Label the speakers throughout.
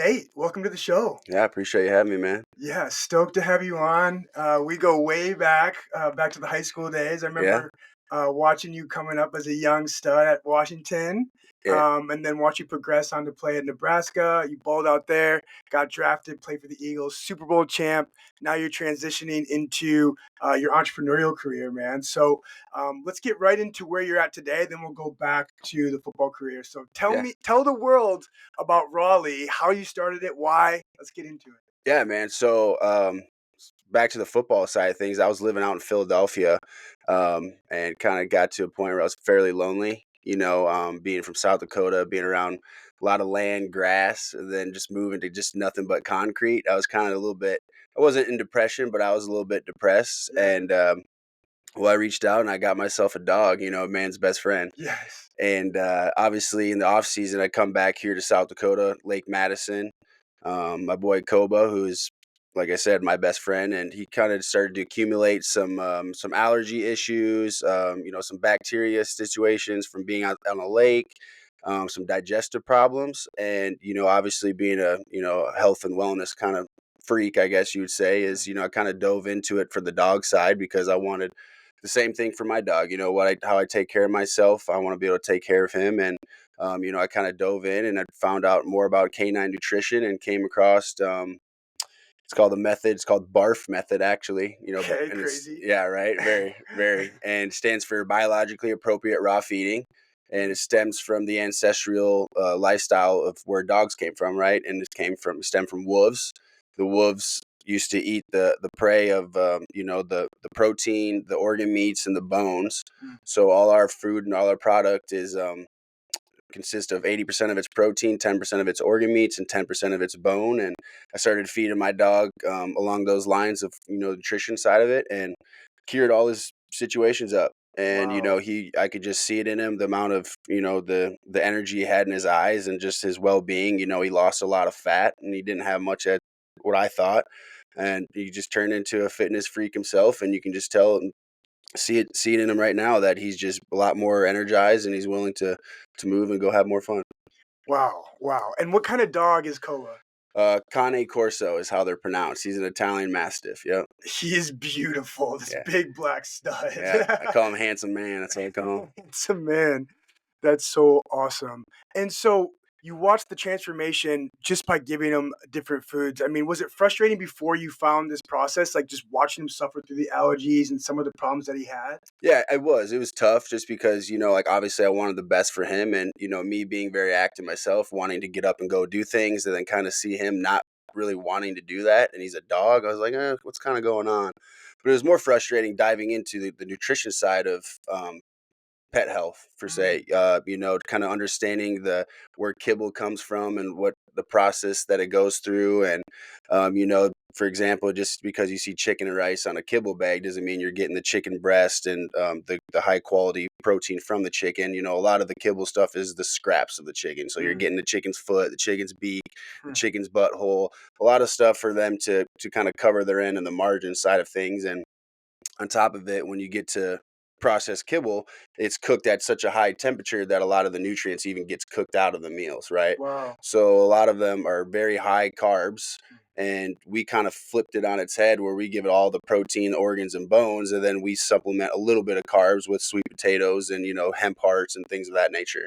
Speaker 1: Nate, welcome to the show.
Speaker 2: Yeah, I appreciate you having me, man.
Speaker 1: Yeah, stoked to have you on. We go way back to the high school days. I
Speaker 2: Yeah,
Speaker 1: remember watching you coming up as a young stud at Washington,
Speaker 2: yeah,
Speaker 1: and then watch you progress on to play at Nebraska. You balled out there, got drafted, played for the Eagles, Super Bowl champ. Now you're transitioning into your entrepreneurial career, man. So let's get right into where you're at today. Then we'll go back to the football career. So
Speaker 2: yeah,
Speaker 1: tell the world about Raleigh, how you started it, why. Let's get into it.
Speaker 2: yeah, man. So, back to the football side of things, I was living out in Philadelphia, and kind of got to a point where I was fairly lonely. Being from South Dakota, being around a lot of land, grass, and then just moving to just nothing but concrete. I was kind of a little bit. I wasn't in depression, but I was a little bit depressed,
Speaker 1: Yeah.
Speaker 2: and I reached out and I got myself a dog. A man's best friend.
Speaker 1: Yes.
Speaker 2: And obviously, in the off season, I come back here to South Dakota, Lake Madison. My boy Koba, who's like I said, my best friend, and he kind of started to accumulate some allergy issues, some bacteria situations from being out on a lake, some digestive problems, and obviously being a health and wellness kind of freak, I guess you would say, is I kind of dove into it for the dog side because I wanted the same thing for my dog. How I take care of myself, I want to be able to take care of him, and I kind of dove in and I found out more about canine nutrition and came across it's called a method. It's called BARF method, actually.
Speaker 1: Okay,
Speaker 2: And it's
Speaker 1: crazy.
Speaker 2: yeah, right, very, very, and it stands for biologically appropriate raw feeding, and it stems from the ancestral lifestyle of where dogs came from, right? And stemmed from wolves. The wolves used to eat the prey of the protein, the organ meats, and the bones.
Speaker 1: Mm.
Speaker 2: So all our food and all our product is consist of 80% of its protein, 10% of its organ meats, and 10% of its bone. And I started feeding my dog along those lines of nutrition side of it, and cured all his situations up. And
Speaker 1: Wow.
Speaker 2: I could just see it in him, the amount of the energy he had in his eyes, and just his well being. He lost a lot of fat, and he didn't have much at what I thought. And he just turned into a fitness freak himself, and you can just tell see it in him right now that he's just a lot more energized and he's willing to move and go have more fun.
Speaker 1: Wow. Wow. And what kind of dog is Koa?
Speaker 2: Cane Corso is how they're pronounced. He's an Italian Mastiff. Yep.
Speaker 1: He is beautiful. This
Speaker 2: Yeah.
Speaker 1: big black stud.
Speaker 2: Yeah. I call him handsome man. That's what I call him.
Speaker 1: It's a man. That's so awesome. And so you watched the transformation just by giving him different foods. I mean, was it frustrating before you found this process, like just watching him suffer through the allergies and some of the problems that he had?
Speaker 2: Yeah, it was. It was tough just because, like obviously I wanted the best for him, and, me being very active myself, wanting to get up and go do things, and then kind of see him not really wanting to do that. And he's a dog. I was like, what's kind of going on? But it was more frustrating diving into the nutrition side of pet health per se, kind of understanding where kibble comes from and what the process that it goes through. And for example, just because you see chicken and rice on a kibble bag doesn't mean you're getting the chicken breast and the high quality protein from the chicken. A lot of the kibble stuff is the scraps of the chicken, so you're getting the chicken's foot, the chicken's beak, the chicken's butthole, a lot of stuff for them to kind of cover their end and the margin side of things. And on top of it, when you get to processed kibble, it's cooked at such a high temperature that a lot of the nutrients even gets cooked out of the meals, right?
Speaker 1: Wow.
Speaker 2: So a lot of them are very high carbs, and we kind of flipped it on its head where we give it all the protein, organs, and bones, and then we supplement a little bit of carbs with sweet potatoes and hemp hearts and things of that nature.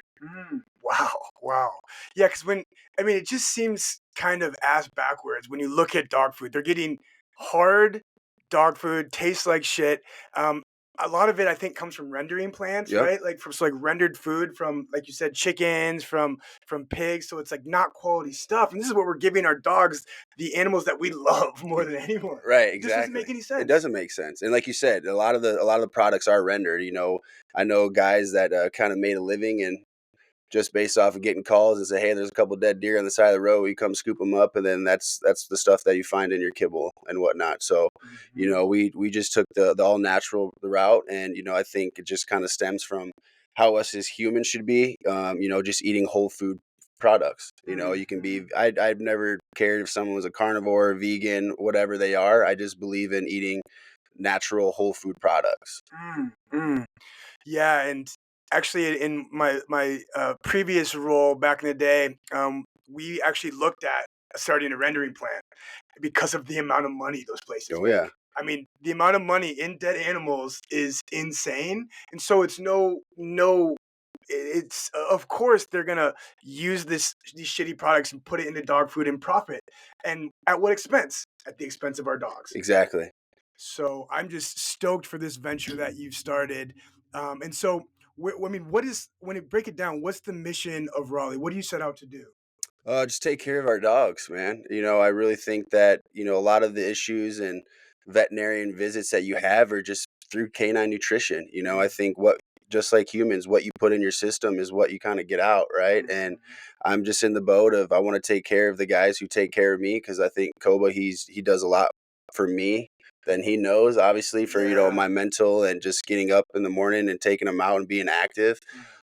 Speaker 1: Wow. Wow. Yeah, because it just seems kind of ass backwards when you look at dog food. They're getting hard dog food, tastes like shit. Um, a lot of it, I think, comes from rendering plants,
Speaker 2: Yep.
Speaker 1: right? Like rendered food from, like you said, chickens, from pigs. So it's like not quality stuff. And this is what we're giving our dogs, the animals that we love more than anyone.
Speaker 2: Right,
Speaker 1: It just doesn't
Speaker 2: exactly.
Speaker 1: make any
Speaker 2: It
Speaker 1: sense.
Speaker 2: doesn't make sense. And like you said, a lot of the products are rendered. I know guys that kind of made a living and just based off of getting calls and say, hey, there's a couple dead deer on the side of the road. You come scoop them up, and then that's the stuff that you find in your kibble and whatnot. So, we just took the all natural route, and I think it just kind of stems from how us as humans should be. Just eating whole food products. You can be. I've never cared if someone was a carnivore, vegan, whatever they are. I just believe in eating natural whole food products.
Speaker 1: Mm, mm. Yeah, and actually, in my previous role back in the day, we actually looked at starting a rendering plant because of the amount of money those places
Speaker 2: Oh
Speaker 1: make.
Speaker 2: yeah,
Speaker 1: I mean, the amount of money in dead animals is insane, and so it's no. It's of course they're gonna use these shitty products and put it into dog food and profit, and at what expense? At the expense of our dogs.
Speaker 2: exactly.
Speaker 1: So I'm just stoked for this venture that you've started. And so, I mean, what is when you break it down? What's the mission of Raleigh? What do you set out to do?
Speaker 2: Just take care of our dogs, man. I really think that, a lot of the issues and veterinarian visits that you have are just through canine nutrition. I
Speaker 1: Mm,
Speaker 2: think just like humans, what you put in your system is what you kind of get out, right? And
Speaker 1: mhm.
Speaker 2: I'm just in the boat of I want to take care of the guys who take care of me because I think Koba, he does a lot for me than he knows, obviously, for,
Speaker 1: Yeah.
Speaker 2: my mental and just getting up in the morning and taking them out and being active.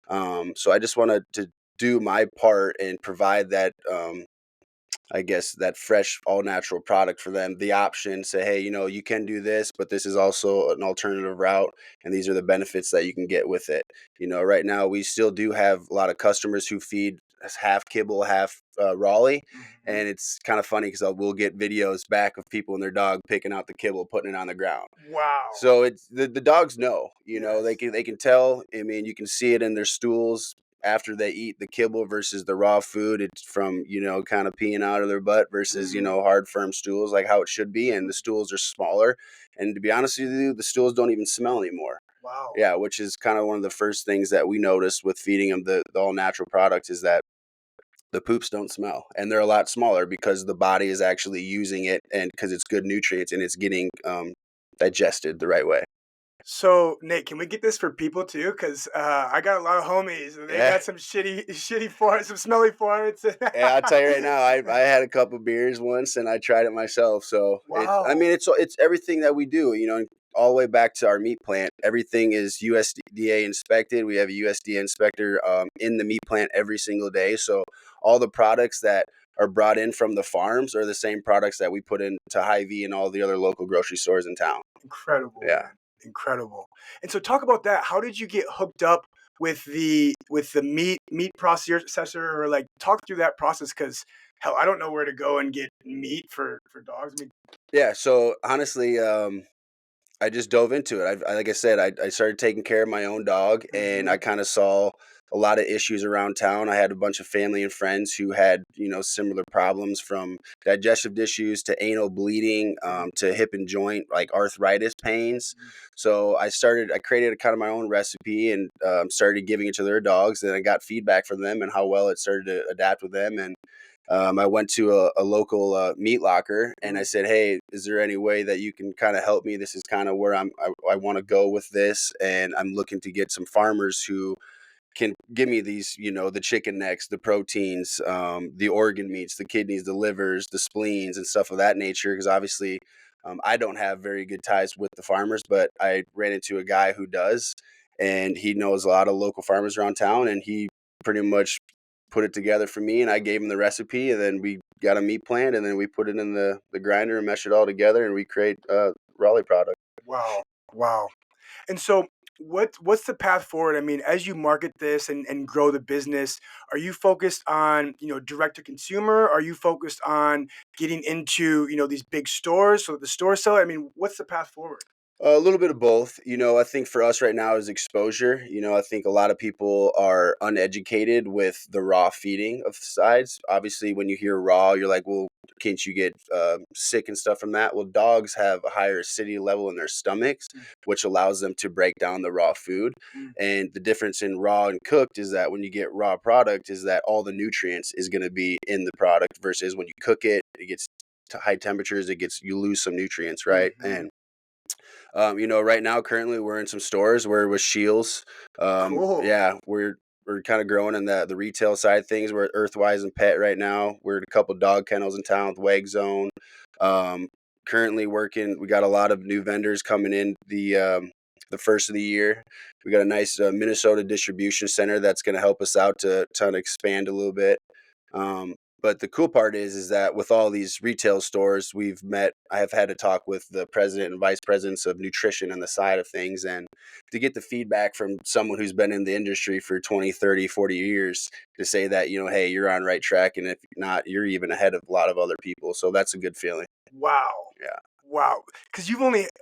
Speaker 1: Mm,
Speaker 2: So I just wanted to do my part and provide that I guess that fresh all natural product for them, the option, say, hey, you can do this, but this is also an alternative route and these are the benefits that you can get with it. Right now we still do have a lot of customers who feed us half kibble, half Raleigh,
Speaker 1: mhm.
Speaker 2: and it's kind of funny because we'll get videos back of people and their dog picking out the kibble, putting it on the ground.
Speaker 1: Wow.
Speaker 2: So it's the dogs know, they
Speaker 1: Yes.
Speaker 2: can tell. I mean, you can see it in their stools after they eat the kibble versus the raw food. It's from, kind of peeing out of their butt versus,
Speaker 1: Mhm,
Speaker 2: hard firm stools like how it should be. And
Speaker 1: mhm.
Speaker 2: the stools are smaller. And to be honest with you, the stools don't even smell anymore.
Speaker 1: Wow.
Speaker 2: Yeah, which is kind of one of the first things that we noticed with feeding them the all natural product is that the poops don't smell and they're a lot smaller because the body is actually using it and because it's good nutrients and it's getting digested the right way.
Speaker 1: So, Nate, can we get this for people too? Because I got a lot of homies, and they
Speaker 2: Yeah.
Speaker 1: got some shitty farts, some smelly farts.
Speaker 2: Yeah, I'll tell you right now, I had a couple beers once and I tried it myself. So I
Speaker 1: Wow,
Speaker 2: mean, it's everything that we do, all the way back to our meat plant. Everything is USDA inspected. We have a USDA inspector in the meat plant every single day. So all the products that are brought in from the farms are the same products that we put into Hy-Vee and all the other local grocery stores in town.
Speaker 1: incredible,
Speaker 2: Yeah.
Speaker 1: man, incredible. And so, talk about that. How did you get hooked up with the meat processor, or like talk through that process? Because hell, I don't know where to go and get meat for dogs. I mean,
Speaker 2: Yeah. So honestly, I just dove into it. Like I said, I started taking care of my own dog, and I
Speaker 1: mhm,
Speaker 2: kind of saw a lot of issues around town. I had a bunch of family and friends who had, similar problems from digestive issues to anal bleeding,
Speaker 1: mhm,
Speaker 2: to hip and joint, like arthritis pains.
Speaker 1: mhm,
Speaker 2: So I created a kind of my own recipe and started giving it to their dogs. And I got feedback from them and how well it started to adapt with them. And I went to a local meat locker and I
Speaker 1: mhm,
Speaker 2: said, "Hey, is there any way that you can kind of help me? This is kind of where I want to go with this, and I'm looking to get some farmers who can give me these, the chicken necks, the proteins, the organ meats, the kidneys, the livers, the spleens, and stuff of that nature. Because obviously, I don't have very good ties with the farmers, but I ran into a guy who does, and he knows a lot of local farmers around town, and he pretty much put it together for me, and I gave him the recipe, and then we got a meat plant, and then we put it in the grinder and mesh it all together, and we create Raleigh product.
Speaker 1: wow, wow. And so, what's the path forward? I mean, as you market this and grow the business, are you focused on direct to consumer? Are you focused on getting into these big stores so that the stores sell it? I mean, what's the path forward?
Speaker 2: A little bit of both. I think for us right now is exposure. I think a lot of people are uneducated with the raw feeding of sides. Obviously, when you hear raw, you're like, well, can't you get sick and stuff from that? Well, dogs have a higher acidity level in their stomachs,
Speaker 1: Mm,
Speaker 2: which allows them to break down the raw food.
Speaker 1: mm,
Speaker 2: And the difference in raw and cooked is that when you get raw product, is that all the nutrients is going to be in the product versus when you cook it, it gets to high temperatures, you lose some nutrients, right?
Speaker 1: mhm.
Speaker 2: And right now, currently, we're in some stores where with Shields.
Speaker 1: Cool.
Speaker 2: Yeah, we're kind of growing in the retail side of things. We're at Earthwise and Pet right now. We're at a couple dog kennels in town with Wag Zone. Um, Currently working. We got a lot of new vendors coming in the first of the year. We got a nice Minnesota distribution center that's going to help us out to expand a little bit. But the cool part is that with all these retail stores I have had to talk with the president and vice presidents of nutrition and the side of things, and to get the feedback from someone who's been in the industry for 20, 30, 40 years to say that, hey, you're on right track. And if not, you're even ahead of a lot of other people. So that's a good feeling.
Speaker 1: Wow.
Speaker 2: Yeah.
Speaker 1: Wow. Because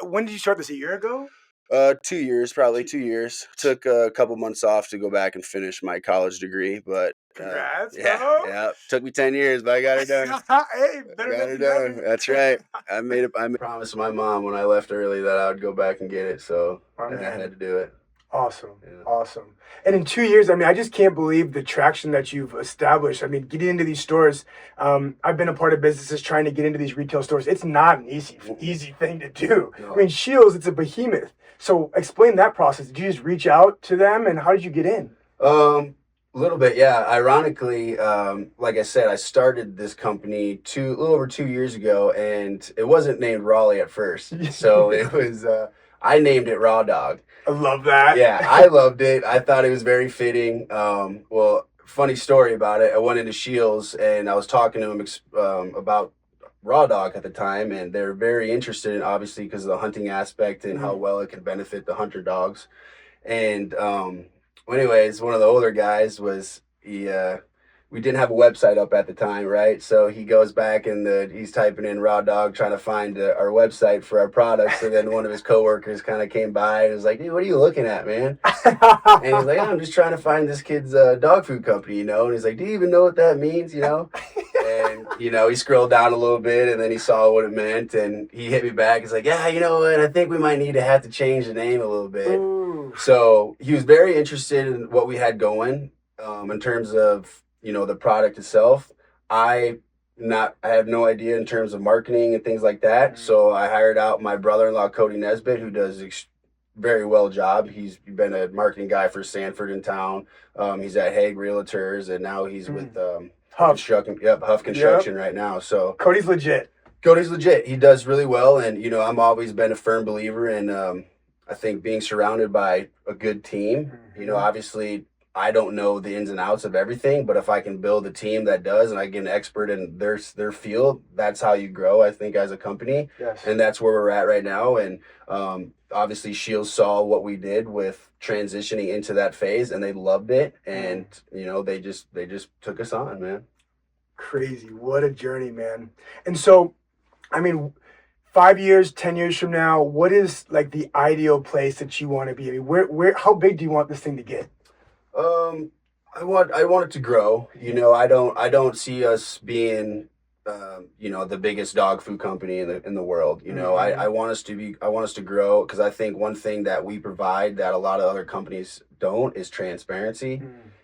Speaker 1: when did you start this, a year ago?
Speaker 2: 2 years, probably 2 years. Took a couple months off to go back and finish my college degree, but
Speaker 1: Congrats,
Speaker 2: yeah,
Speaker 1: bro.
Speaker 2: yeah. Took me 10 years, but I got it done.
Speaker 1: Hey, better
Speaker 2: Got
Speaker 1: late
Speaker 2: it
Speaker 1: than
Speaker 2: done.
Speaker 1: never.
Speaker 2: That's right. I made a promise to my mom when I left early that I would go back and get it, so I had to do it.
Speaker 1: Awesome.
Speaker 2: Yeah.
Speaker 1: Awesome. And in 2 years, I just can't believe the traction that you've established. Getting into these stores, I've been a part of businesses trying to get into these retail stores. It's not an easy thing to do.
Speaker 2: No.
Speaker 1: Shields, it's a behemoth. So explain that process. Did you just reach out to them, and how did you get in?
Speaker 2: A little bit, yeah. Ironically, like I said, I started this company a little over 2 years ago, and it wasn't named Raleigh at first. So it was, I named it Raw Dog.
Speaker 1: I love that.
Speaker 2: Yeah, I loved it. I thought it was very fitting. Well, funny story about it. I went into Shields and I was talking to them about Raw Dog at the time, and they were very interested in, obviously, because of the hunting aspect and how well it can benefit the hunter dogs. And anyways, one of the older guys we didn't have a website up at the time, right? So he goes back and he's typing in Raw Dog, trying to find our website for our products. And then one of his coworkers kind of came by and was like, "Dude, what are you looking at, man?" And he's like, "I'm just trying to find this kid's dog food company, And he's like, "Do you even know what that means, And, he scrolled down a little bit and then he saw what it meant and he hit me back. He's like, "Yeah, you know what? I think we might have to change the name a little bit."
Speaker 1: Ooh.
Speaker 2: So he was very interested in what we had going in terms of, the product itself. I have no idea in terms of marketing and things like that. So I hired out my brother-in-law, Cody Nesbitt, who does very well job. He's been a marketing guy for Sanford in town. He's at Hague Realtors, and now he's with Huff Construction right now. So
Speaker 1: Cody's legit.
Speaker 2: He does really well, and I'm always been a firm believer in I think being surrounded by a good team. Obviously I don't know the ins and outs of everything, but if I can build a team that does, and I get an expert in their field, that's how you grow, I think, as a company.
Speaker 1: Yes.
Speaker 2: And that's where we're at right now. And obviously Shields saw what we did with transitioning into that phase, and they loved it. And they just took us on, man.
Speaker 1: Crazy. What a journey, man. And so, 5 years, 10 years from now, what is like the ideal place that you want to be? How big do you want this thing to get?
Speaker 2: I want it to grow. I don't see us being, the biggest dog food company in the world. I want us to grow, because I think one thing that we provide that a lot of other companies don't is transparency.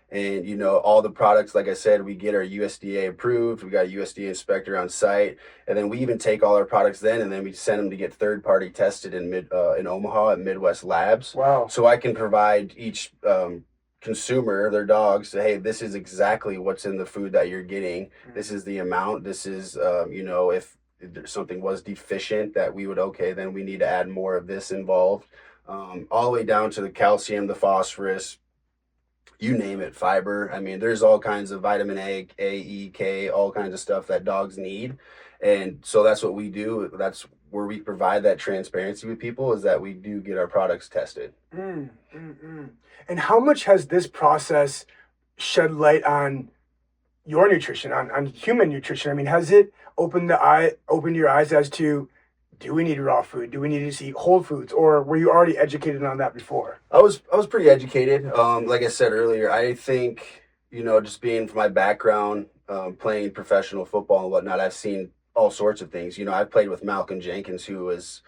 Speaker 2: And, all the products, like I said, we get our USDA approved. We got a USDA inspector on site. And then we even take all our products and then we send them to get third-party tested in Omaha at Midwest Labs.
Speaker 1: Wow.
Speaker 2: So I can provide each consumer, their dogs, say, "Hey, this is exactly what's in the food that you're getting. This is the amount. This is, if something was deficient, that we would, then we need to add more of this involved." All the way down to the calcium, the phosphorus, you name it, fiber. There's all kinds of vitamin A, E, K, all kinds of stuff that dogs need. And so that's what we do. That's where we provide that transparency with people, is that we do get our products tested.
Speaker 1: And how much has this process shed light on your nutrition, on human nutrition? Has it opened your eyes as to, do we need raw food? Do we need to eat whole foods? Or were you already educated on that before?
Speaker 2: I was pretty educated. Like I said earlier, I think, just being from my background, playing professional football and whatnot, I've seen all sorts of things. I've played with Malcolm Jenkins, who was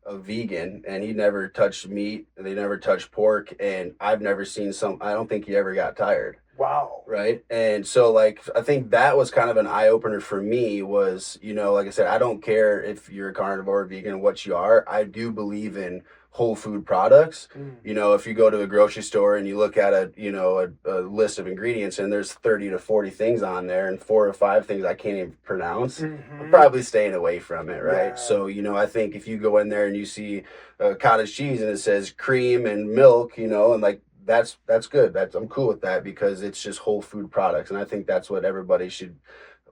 Speaker 2: a vegan, and he never touched meat. They never touched pork, and I've never seen I don't think he ever got tired.
Speaker 1: Wow.
Speaker 2: Right. And so, I think that was kind of an eye opener for me, was, like I said, I don't care if you're a carnivore or vegan, what you are. I do believe in whole food products. If you go to a grocery store and you look at a list of ingredients and there's 30 to 40 things on there and 4 or 5 things I can't even pronounce, I'm probably staying away from it, right? Yeah. So, I think if you go in there and you see cottage cheese and it says cream and milk, and that's good. I'm cool with that, because it's just whole food products. And I think that's what everybody should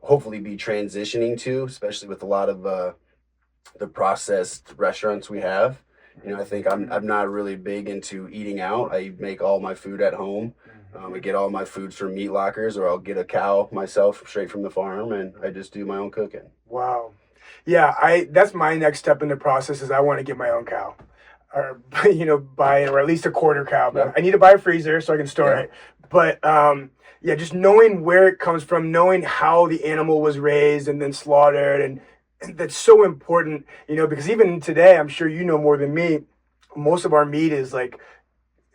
Speaker 2: hopefully be transitioning to, especially with a lot of the processed restaurants we have. You know, I think I'm not really big into eating out. I make all my food at home. I get all my foods from meat lockers, or I'll get a cow myself straight from the farm, and I just do my own cooking.
Speaker 1: Wow. Yeah, that's my next step in the process is I want to get my own cow. Or buy or at least a quarter cow. But
Speaker 2: Yeah.
Speaker 1: I need to buy a freezer so I can store
Speaker 2: Yeah.
Speaker 1: it. But yeah, just knowing where it comes from, knowing how the animal was raised and then slaughtered, and that's so important, because even today, I'm sure you know more than me, most of our meat is like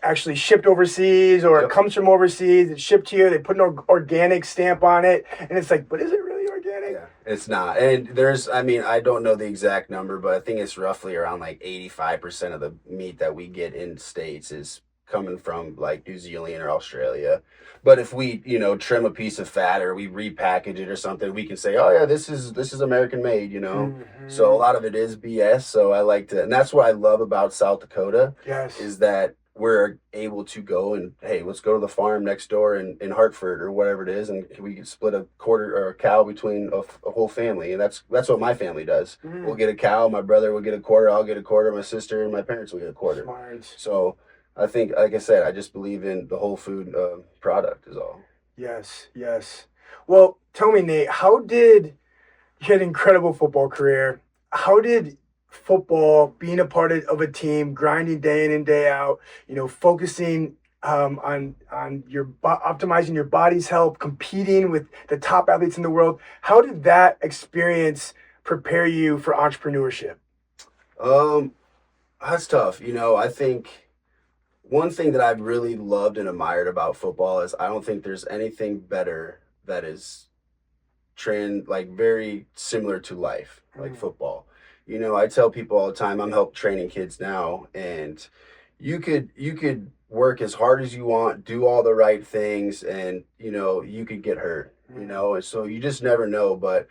Speaker 1: actually shipped overseas or it
Speaker 2: Yep.
Speaker 1: comes from overseas, it's shipped here, they put an organic stamp on it, and it's like, but is it really organic?
Speaker 2: Yeah, it's not. And I don't know the exact number, but I think it's roughly around like 85% of the meat that we get in States is coming from like New Zealand or Australia. But if we, trim a piece of fat or we repackage it or something, we can say, oh yeah, this is American made, So a lot of it is BS. So I like to, and that's what I love about South Dakota.
Speaker 1: Yes.
Speaker 2: Is that we're able to go and, hey, let's go to the farm next door in Hartford or whatever it is, and we can split a quarter or a cow between a whole family, and that's what my family does. We'll get a cow, my brother will get a quarter, I'll get a quarter, my sister and my parents will get a quarter.
Speaker 1: Smart.
Speaker 2: So I think, like I said, I just believe in the whole food product is all.
Speaker 1: Yes. Well, tell me, Nate, you had an incredible football career. How did football, being a part of a team, grinding day in and day out, focusing on your optimizing your body's health, competing with the top athletes in the world, how did that experience prepare you for entrepreneurship?
Speaker 2: That's tough. I think one thing that I've really loved and admired about football is I don't think there's anything better that is very similar to life, like football. I tell people all the time, I'm help training kids now, and you could work as hard as you want, do all the right things, and you could get hurt, and so you just never know. But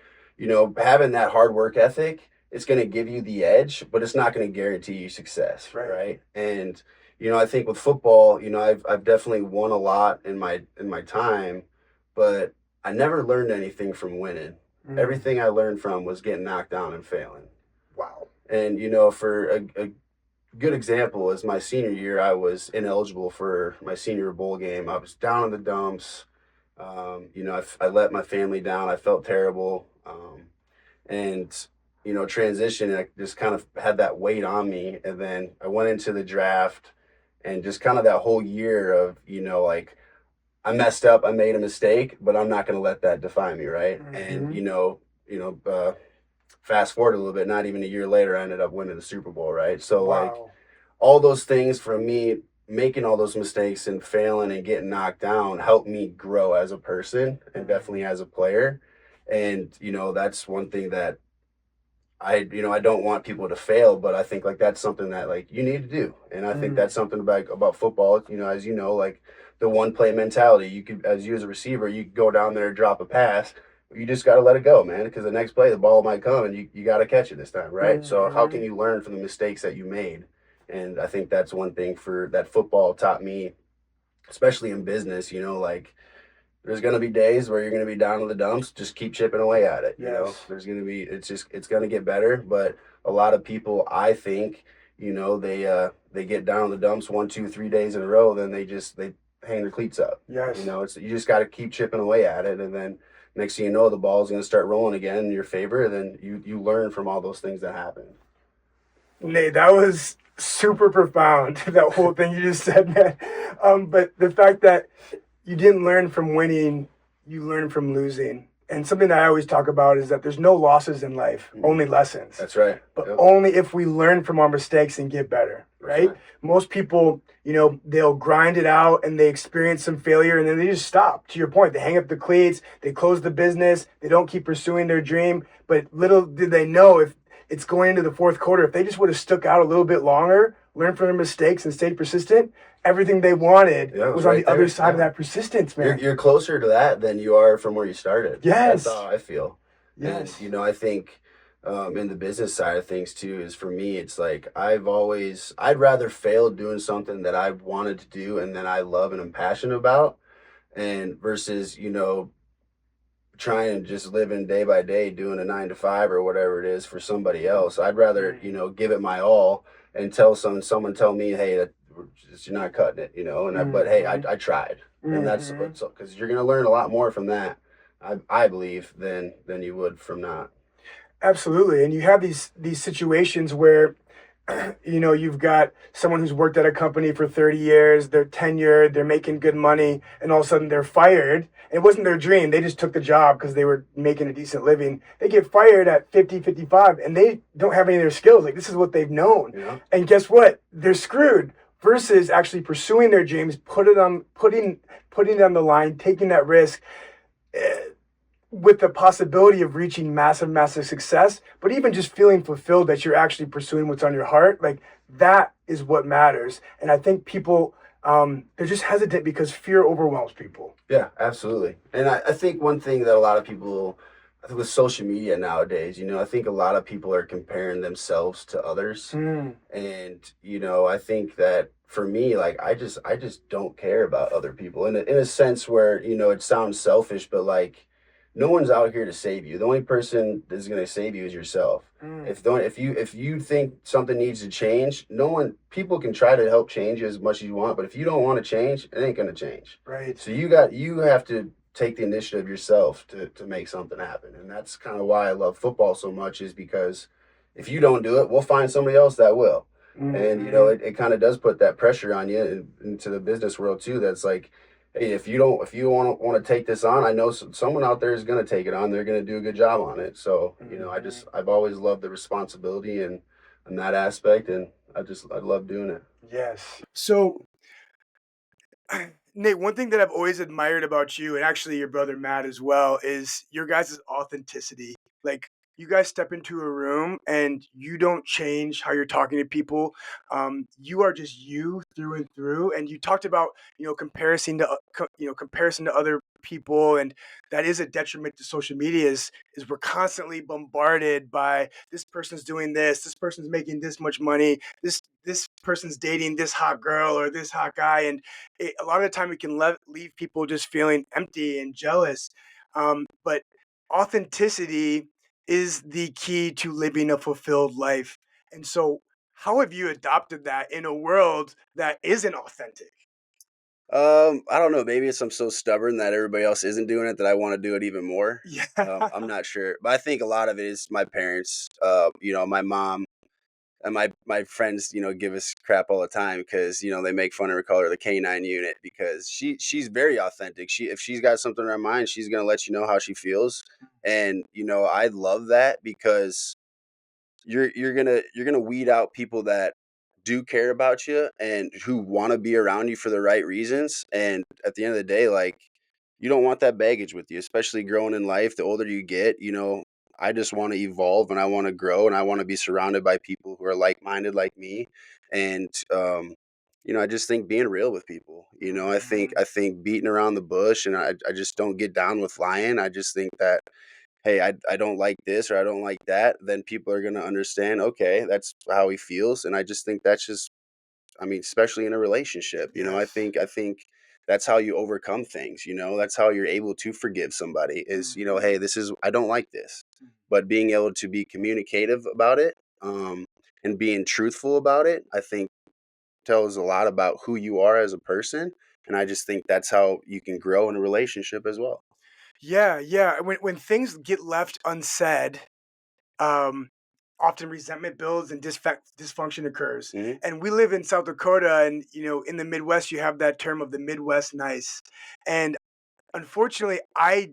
Speaker 2: having that hard work ethic, it's going to give you the edge, but it's not going to guarantee you success, right? And I think with football, I've definitely won a lot in my time, but I never learned anything from winning. Everything I learned from was getting knocked down and failing.
Speaker 1: Wow.
Speaker 2: And for a good example is my senior year, I was ineligible for my senior bowl game. I was down in the dumps. I let my family down. I felt terrible. And transition, I just kind of had that weight on me. And then I went into the draft, and just kind of that whole year of, like, I messed up, I made a mistake, but I'm not going to let that define me, right? And, fast forward a little bit, not even a year later, I ended up winning the Super Bowl, right? So, like, all those things for me, making all those mistakes and failing and getting knocked down helped me grow as a person and definitely as a player. And, that's one thing that I don't want people to fail, but I think like that's something that like you need to do. And I think that's something about football, as like the one play mentality. You could, as a receiver, you could go down there and drop a pass. You just got to let it go, man, because the next play, the ball might come and you got to catch it this time, right? So how can you learn from the mistakes that you made? And I think that's one thing that football taught me, especially in business, like there's going to be days where you're going to be down in the dumps. Just keep chipping away at it. There's going to be, it's going to get better. But a lot of people, I think, they get down in the dumps 1, 2, 3 days in a row. Then they hang their cleats up.
Speaker 1: Yes.
Speaker 2: You just got to keep chipping away at it. And then next thing you know, the ball's going to start rolling again in your favor. And then you learn from all those things that happen.
Speaker 1: Nate, that was super profound, that whole thing you just said, man. But the fact that you didn't learn from winning, you learned from losing. And something that I always talk about is that there's no losses in life, only lessons.
Speaker 2: That's right.
Speaker 1: But only if we learn from our mistakes and get better, right? Most people, they'll grind it out and they experience some failure and then they just stop. To your point, they hang up the cleats, they close the business, they don't keep pursuing their dream. But little did they know, if it's going into the fourth quarter, if they just would have stuck out a little bit longer, learned from their mistakes and stayed persistent, everything they wanted was on the other side of that persistence, man.
Speaker 2: You're closer to that than you are from where you started.
Speaker 1: Yes.
Speaker 2: That's how I feel.
Speaker 1: Yes.
Speaker 2: And, I think in the business side of things too, is for me, it's like I'd rather fail doing something that I wanted to do and that I love and I'm passionate about, and versus, trying to just living day by day doing a 9 to 5 or whatever it is for somebody else. I'd rather, give it my all and tell someone tell me, hey, you're not cutting it, but hey, I tried. And that's because you're going to learn a lot more from that, I believe, than you would from not.
Speaker 1: Absolutely. And you have these situations where you've got someone who's worked at a company for 30 years, they're tenured, they're making good money, and all of a sudden they're fired. It wasn't their dream. They just took the job because they were making a decent living. They get fired at 50, 55, and they don't have any of their skills. Like, this is what they've known.
Speaker 2: Yeah.
Speaker 1: And guess what? They're screwed versus actually pursuing their dreams, putting it on the line, taking that risk. With the possibility of reaching massive, massive success, but even just feeling fulfilled that you're actually pursuing what's on your heart, like that is what matters. And I think people, they're just hesitant because fear overwhelms people.
Speaker 2: Yeah, absolutely. And I think one thing that a lot of people, I think with social media nowadays, I think a lot of people are comparing themselves to others. And, I think that for me, like, I just don't care about other people in a sense where, it sounds selfish, but like, no one's out here to save you. The only person that's going to save you is yourself. If you think something needs to change, people can try to help change you as much as you want, but if you don't want to change, it ain't going to change.
Speaker 1: Right.
Speaker 2: So you have to take the initiative yourself to make something happen. And that's kind of why I love football so much, is because if you don't do it, we'll find somebody else that will. And it kind of does put that pressure on you into the business world too. That's like, hey, if you want to take this on, I know someone out there is going to take it on. They're going to do a good job on it. So, I've always loved the responsibility and that aspect, and I love doing it.
Speaker 1: Yes. So, Nate, one thing that I've always admired about you, and actually your brother Matt as well, is your guys' authenticity. Like, you guys step into a room and you don't change how you're talking to people. You are just you through and through. And you talked about comparison to other people, and that is a detriment to social media. Is we're constantly bombarded by this person's doing this person's making this much money, this person's dating this hot girl or this hot guy, and a lot of the time it can leave people just feeling empty and jealous. But authenticity is the key to living a fulfilled life. And so, how have you adopted that in a world that isn't authentic?
Speaker 2: I don't know. Maybe it's I'm so stubborn that everybody else isn't doing it that I want to do it even more.
Speaker 1: Yeah.
Speaker 2: I'm not sure, but I think a lot of it is my parents. My mom and my friends, give us crap all the time because they make fun of her, call her the Canine unit, because she's very authentic. If she's got something in her mind, she's gonna let you know how she feels, and I love that because you're gonna weed out people that do care about you and who want to be around you for the right reasons. And at the end of the day, like, you don't want that baggage with you, especially growing in life. The older you get, I just want to evolve and I want to grow and I want to be surrounded by people who are like-minded like me. And I just think being real with people, I think beating around the bush, and I just don't get down with lying. I just think that, hey, I don't like this or I don't like that, then people are going to understand, okay, that's how he feels. And I just think that's just, especially in a relationship,
Speaker 1: Yes.
Speaker 2: I think that's how you overcome things, that's how you're able to forgive somebody is, hey, I don't like this, but being able to be communicative about it, and being truthful about it, I think tells a lot about who you are as a person. And I just think that's how you can grow in a relationship as well.
Speaker 1: Yeah, yeah. When things get left unsaid, um, often resentment builds and dysfunction occurs.
Speaker 2: Hmm.
Speaker 1: And we live in South Dakota, and in the Midwest, you have that term of the Midwest nice. And unfortunately, I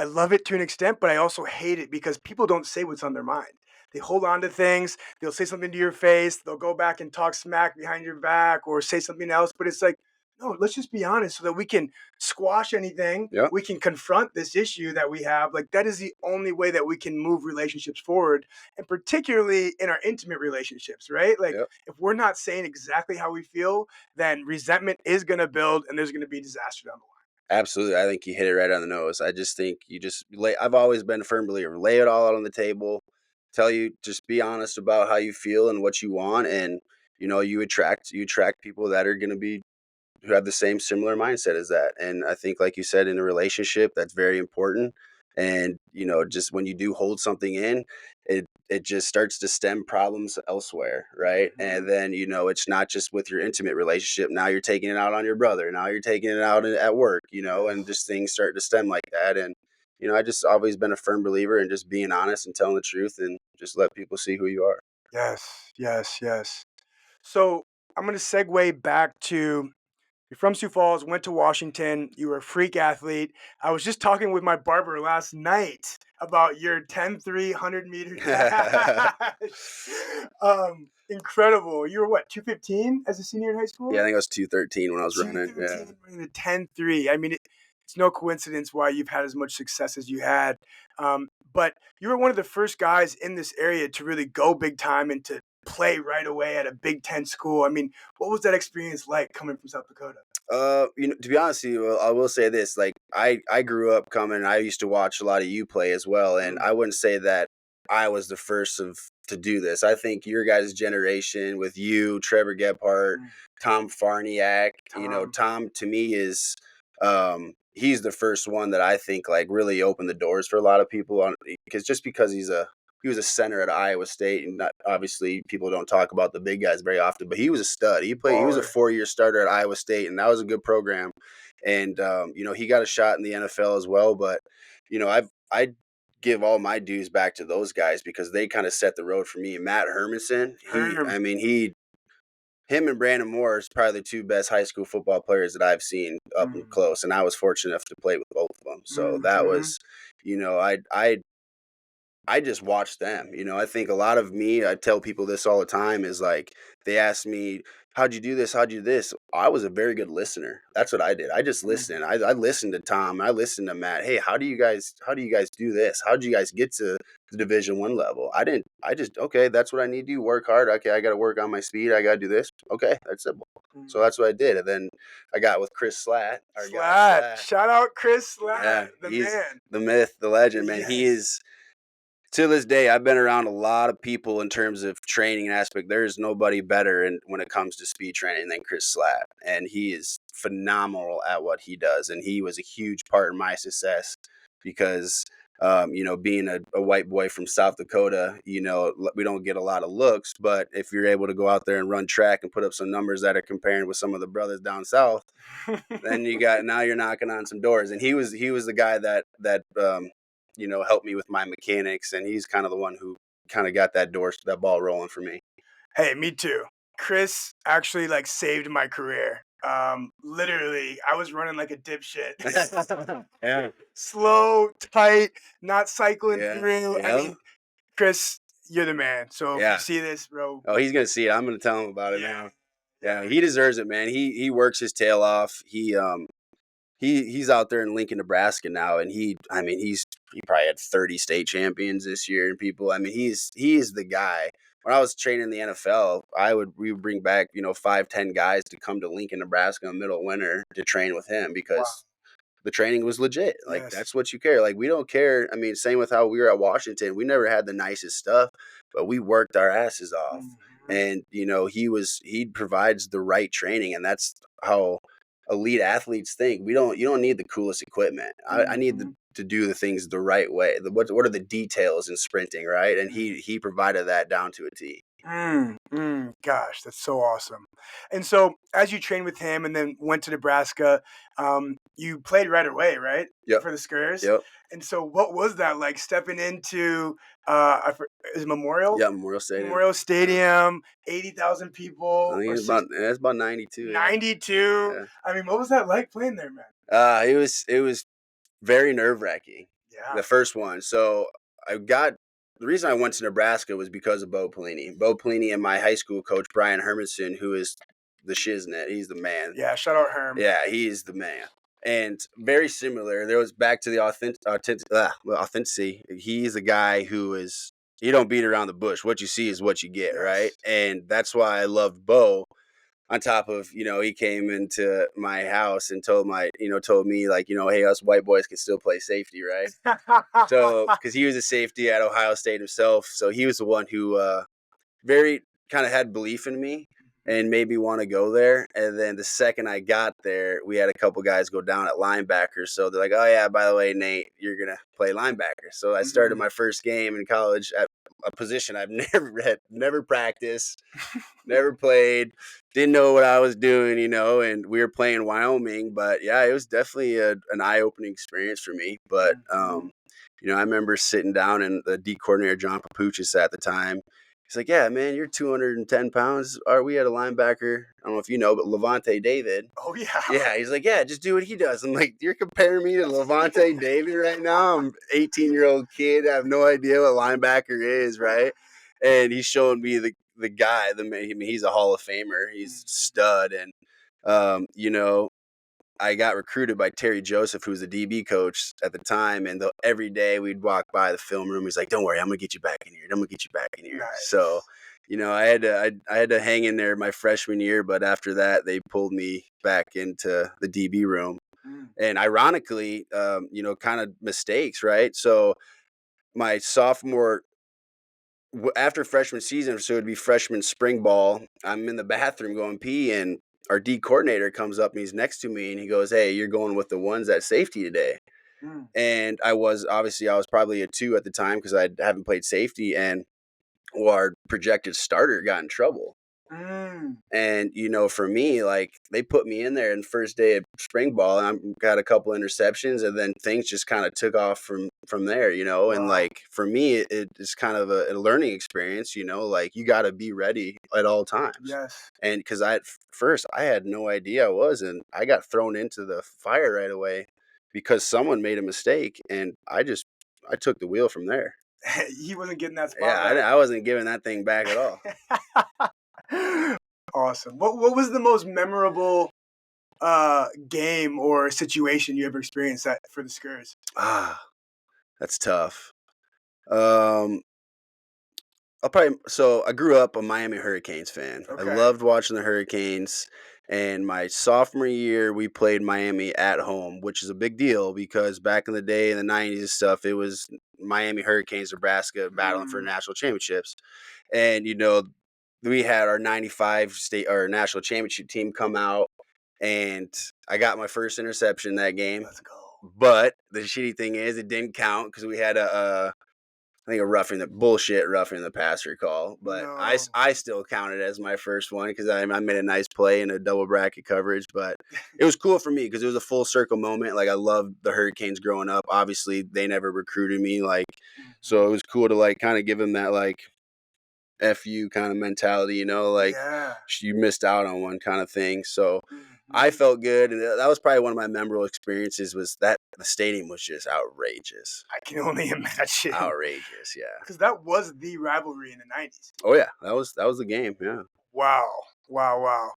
Speaker 1: love it to an extent, but I also hate it because people don't say what's on their mind. They hold on to things. They'll say something to your face. They'll go back and talk smack behind your back or say something else. But it's like, no, let's just be honest so that we can squash anything.
Speaker 2: Yeah.
Speaker 1: We can confront this issue that we have. Like, that is the only way that we can move relationships forward. And particularly in our intimate relationships, right? Like,
Speaker 2: Yeah.
Speaker 1: if we're not saying exactly how we feel, then resentment is going to build and there's going to be disaster down the line.
Speaker 2: Absolutely. I think you hit it right on the nose. I just think you just I've always been a firm believer. Lay it all out on the table. Just be honest about how you feel and what you want. And, you attract people that are going to be, who have the same similar mindset as that. And I think, like you said, in a relationship, that's very important. And, just when you do hold something in, it just starts to stem problems elsewhere, right? And then, it's not just with your intimate relationship. Now you're taking it out on your brother. Now you're taking it out at work, and just things start to stem like that. And, I just always been a firm believer in just being honest and telling the truth and just let people see who you are.
Speaker 1: Yes, yes, yes. So I'm going to segue back to you're from Sioux Falls, went to Washington. You were a freak athlete. I was just talking with my barber last night about your 10-3 100-meter dash. Incredible. You were what, 215 as a senior in high school?
Speaker 2: Yeah, I think I was 213 when I was running.
Speaker 1: 213 running the 10-3. I mean, it's no coincidence why you've had as much success as you had. But you were one of the first guys in this area to really go big time and to play right away at a Big Ten school. I mean, what was that experience like coming from South Dakota?
Speaker 2: To be honest with you, I will say this: like, I grew up coming. I used to watch a lot of you play as well, and I wouldn't say that I was the first to do this. I think your guys' generation with you, Trevor Gephardt, Tom Farniak. Tom to me is he's the first one that I think like really opened the doors for a lot of people on because he was a center at Iowa State, and obviously people don't talk about the big guys very often, but he was a stud. He was a 4-year starter at Iowa State, and that was a good program. And he got a shot in the NFL as well. But I give all my dues back to those guys because they kind of set the road for me. Matt Hermanson, him and Brandon Moore is probably the two best high school football players that I've seen up close, and I was fortunate enough to play with both of them. So that was, I just watch them. I think a lot of I tell people this all the time is like, they ask me, how'd you do this? How'd you do this? I was a very good listener. That's what I did. I just listened. I listened to Tom. I listened to Matt. Hey, how do you guys do this? How'd you guys get to the Division I level? Okay, that's what I need to do. Work hard. Okay, I got to work on my speed. I got to do this. Okay, that's simple. So that's what I did. And then I got with Chris Slatt. Our guy Slatt.
Speaker 1: Shout out Chris Slatt.
Speaker 2: Yeah,
Speaker 1: the
Speaker 2: he's
Speaker 1: man.
Speaker 2: the myth, the legend, man.
Speaker 1: Yes.
Speaker 2: He is. To this day, I've been around a lot of people in terms of training aspect. There is nobody better when it comes to speed training than Chris Slatt, and he is phenomenal at what he does. And he was a huge part in my success because, being a white boy from South Dakota, we don't get a lot of looks. But if you're able to go out there and run track and put up some numbers that are comparing with some of the brothers down south, then now you're knocking on some doors. And he was the guy that helped me with my mechanics, and he's kind of the one who kind of got that ball rolling for me.
Speaker 1: Hey, me too. Chris actually saved my career. Literally, I was running like a dipshit.
Speaker 2: Yeah.
Speaker 1: Slow, tight, not cycling through.
Speaker 2: Yep.
Speaker 1: I mean, Chris, you're the man. So if you see this, bro.
Speaker 2: Oh, he's gonna see it. I'm gonna tell him about it now. Yeah, he deserves it, man. He works his tail off. He's out there in Lincoln, Nebraska now, and he probably had 30 state champions this year, and people. I mean, he is the guy. When I was training in the NFL, we would bring back 5-10 guys to come to Lincoln, Nebraska in the middle of winter to train with him because the training was legit. Like that's what you care. Like we don't care. I mean, same with how we were at Washington. We never had the nicest stuff, but we worked our asses off, and he provides the right training, and that's how elite athletes think. You don't need the coolest equipment. I need to do the things the right way. What are the details in sprinting, right? And he provided that down to a T.
Speaker 1: Gosh, that's so awesome. And so as you trained with him and then went to Nebraska, you played right away, right?
Speaker 2: Yep.
Speaker 1: For the Scurs?
Speaker 2: Yep.
Speaker 1: And so what was that like stepping into is it Memorial?
Speaker 2: Yeah, Memorial Stadium.
Speaker 1: Memorial Stadium, 80,000 people.
Speaker 2: I think it's about 92.
Speaker 1: 92.
Speaker 2: Yeah.
Speaker 1: I mean, what was that like playing there, man?
Speaker 2: It was very nerve-wracking.
Speaker 1: Yeah.
Speaker 2: The first one. So the reason I went to Nebraska was because of Bo Pelini. Bo Pelini and my high school coach, Brian Hermanson, who is the shiznit. He's the man.
Speaker 1: Yeah, shout out Herm.
Speaker 2: Yeah, he is the man. And very similar. There was back to the authenticity. He's a guy who is, you don't beat around the bush. What you see is what you get, right? And that's why I loved Bo. On top of, he came into my house and told me like, hey, us white boys can still play safety, right? So, because he was a safety at Ohio State himself. So he was the one who very kind of had belief in me. and made me want to go there. And then the second I got there, we had a couple guys go down at linebacker. So they're like, "Oh yeah, by the way, Nate, you're gonna play linebacker." So I started my first game in college at a position I've never practiced, never played, didn't know what I was doing, and we were playing Wyoming. But yeah, it was definitely an eye-opening experience for me. But I remember sitting down, and the D coordinator, John Papuchis, at the time, he's like, "Yeah, man, you're 210 pounds. We had a linebacker, I don't know if you know, but Levante David."
Speaker 1: Oh, yeah.
Speaker 2: Yeah, he's like, "Yeah, just do what he does." I'm like, "You're comparing me to Levante David right now? I'm 18-year-old kid. I have no idea what linebacker is, right?" And he's showing me the guy, the man. I mean, he's a Hall of Famer. He's a stud. And, I got recruited by Terry Joseph, who was the DB coach at the time. And every day we'd walk by the film room. He's like, "Don't worry, I'm going to get you back in here. I'm going to get you back in here."
Speaker 1: Nice.
Speaker 2: So, I had to hang in there my freshman year. But after that, they pulled me back into the DB room. And ironically, kind of mistakes, right? So my sophomore after freshman season, so it'd be freshman spring ball, I'm in the bathroom going pee, and our D coordinator comes up and he's next to me and he goes, "Hey, you're going with the ones at safety today." And I was probably a 2 at the time because I haven't played safety, and our projected starter got in trouble. And, for me, like, they put me in there in the first day of spring ball, and I got a couple interceptions, and then things just kind of took off from there, and like, for me, it's kind of a learning experience, like, you got to be ready at all times.
Speaker 1: Yes.
Speaker 2: And because first I had no idea I was, and I got thrown into the fire right away because someone made a mistake, and I took the wheel from there.
Speaker 1: He wasn't getting that spot.
Speaker 2: Yeah, I wasn't giving that thing back at all.
Speaker 1: Awesome. What was the most memorable game or situation you ever experienced for the Skurs?
Speaker 2: That's tough. I grew up a Miami Hurricanes fan. I loved watching the Hurricanes. And my sophomore year, we played Miami at home, which is a big deal because back in the day in the 90s and stuff, it was Miami Hurricanes, Nebraska battling for national championships. And, we had our 95 state or national championship team come out, and I got my first interception that game.
Speaker 1: Let's go.
Speaker 2: But the shitty thing is it didn't count because we had a roughing the passer call. But
Speaker 1: No.
Speaker 2: I still counted as my first one because I made a nice play in a double bracket coverage. But it was cool for me because it was a full circle moment. Like, I loved the Hurricanes growing up. Obviously, they never recruited me. So it was cool to kind of give them that F you kind of mentality, you missed out on one kind of thing. So I felt good. And that was probably one of my memorable experiences, was that the stadium was just outrageous.
Speaker 1: I can only imagine.
Speaker 2: Outrageous, yeah.
Speaker 1: Because that was the rivalry in the 90s.
Speaker 2: Oh, yeah. That was the game, yeah.
Speaker 1: Wow.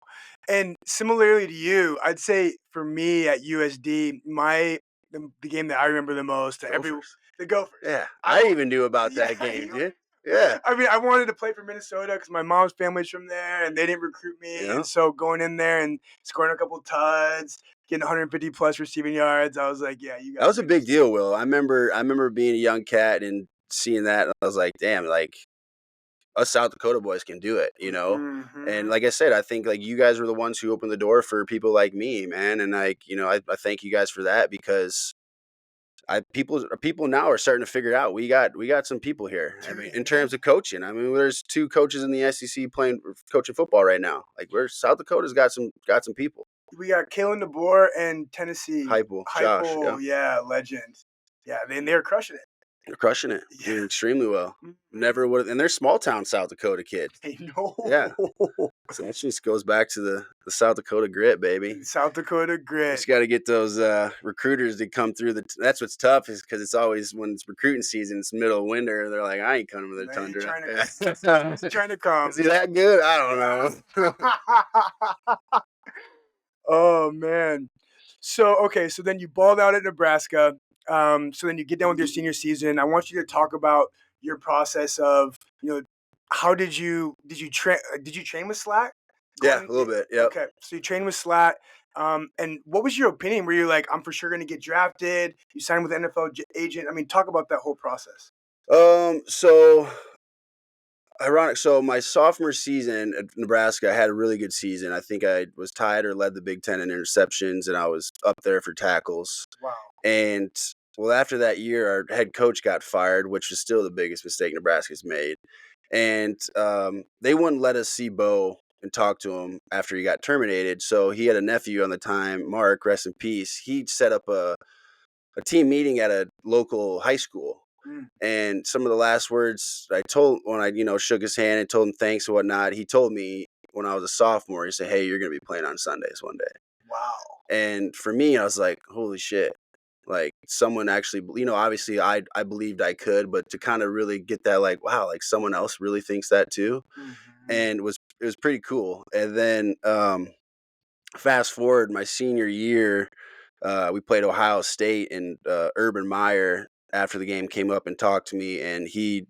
Speaker 1: And similarly to you, I'd say for me at USD, the game that I remember the most, the Gophers.
Speaker 2: Yeah, I even knew about that game, dude. Yeah.
Speaker 1: I mean, I wanted to play for Minnesota because my mom's family's from there, and they didn't recruit me. Yeah. And so going in there and scoring a couple of tuds, getting 150 plus receiving yards, I was like, yeah, you guys.
Speaker 2: That was a big deal, Will. I remember being a young cat and seeing that, and I was like, damn, like, us South Dakota boys can do it, And like I said, I think you guys were the ones who opened the door for people like me, man. And I thank you guys for that because people now are starting to figure out we got some people here. I mean, in terms of coaching, there's 2 coaches in the SEC coaching football right now. South Dakota's got some people.
Speaker 1: We got Kalen DeBoer and Tennessee.
Speaker 2: Heupel, Josh,
Speaker 1: yeah, legend. Yeah, they're crushing it.
Speaker 2: They're crushing it. Yeah. Doing extremely well. Never would have, and they're small town South Dakota kids.
Speaker 1: I know.
Speaker 2: Yeah. So that just goes back to the South Dakota grit, baby.
Speaker 1: South Dakota grit.
Speaker 2: Just got to get those recruiters to come through. That's what's tough, is because it's always when it's recruiting season, it's middle of winter. They're like, I ain't coming to the tundra.
Speaker 1: Trying to come.
Speaker 2: Is he that good? I don't know.
Speaker 1: Oh, man. So then you balled out at Nebraska. So then you get done with your senior season. I want you to talk about your process of, how did you train with Slat?
Speaker 2: Yeah, a little bit. Yeah.
Speaker 1: Okay. So you trained with Slat. And what was your opinion? Were you like, I'm for sure going to get drafted? You signed with an NFL agent. I mean, talk about that whole process.
Speaker 2: So Ironic. So my sophomore season at Nebraska, I had a really good season. I think I was tied or led the Big Ten in interceptions, and I was up there for tackles.
Speaker 1: Wow.
Speaker 2: And well, after that year, our head coach got fired, which is still the biggest mistake Nebraska's made. And they wouldn't let us see Bo and talk to him after he got terminated. So he had a nephew on the time, Mark, rest in peace. He set up a team meeting at a local high school. And some of the last words I told when I, shook his hand and told him thanks and whatnot, he told me when I was a sophomore, he said, "Hey, you're going to be playing on Sundays one day."
Speaker 1: Wow.
Speaker 2: And for me, I was like, holy shit. Like someone actually, obviously I believed I could, but to kind of really get that, like, wow, like someone else really thinks that too. And it was pretty cool. And then fast forward my senior year, we played Ohio State, and Urban Meyer after the game came up and talked to me, and he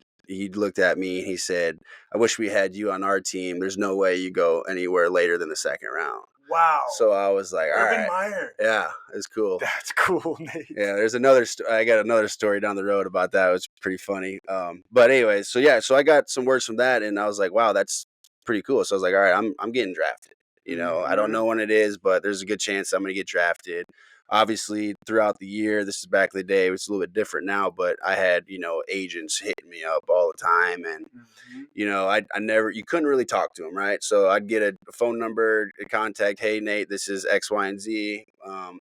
Speaker 2: looked at me and he said, "I wish we had you on our team. There's no way you go anywhere later than the second round."
Speaker 1: Wow.
Speaker 2: So I was like, all
Speaker 1: Urban
Speaker 2: right.
Speaker 1: Meyer.
Speaker 2: Yeah, it's cool.
Speaker 1: That's cool, Nate.
Speaker 2: Yeah, there's another. I got another story down the road about that. It was pretty funny. But anyways, so I got some words from that, and I was like, wow, that's pretty cool. So I was like, all right, I'm getting drafted. I don't know when it is, but there's a good chance I'm going to get drafted. Obviously, throughout the year, this is back in the day. It's a little bit different now, but I had agents hitting me up all the time, and I never, you couldn't really talk to them, right? So I'd get a phone number, a contact, "Hey, Nate, this is X, Y, and Z."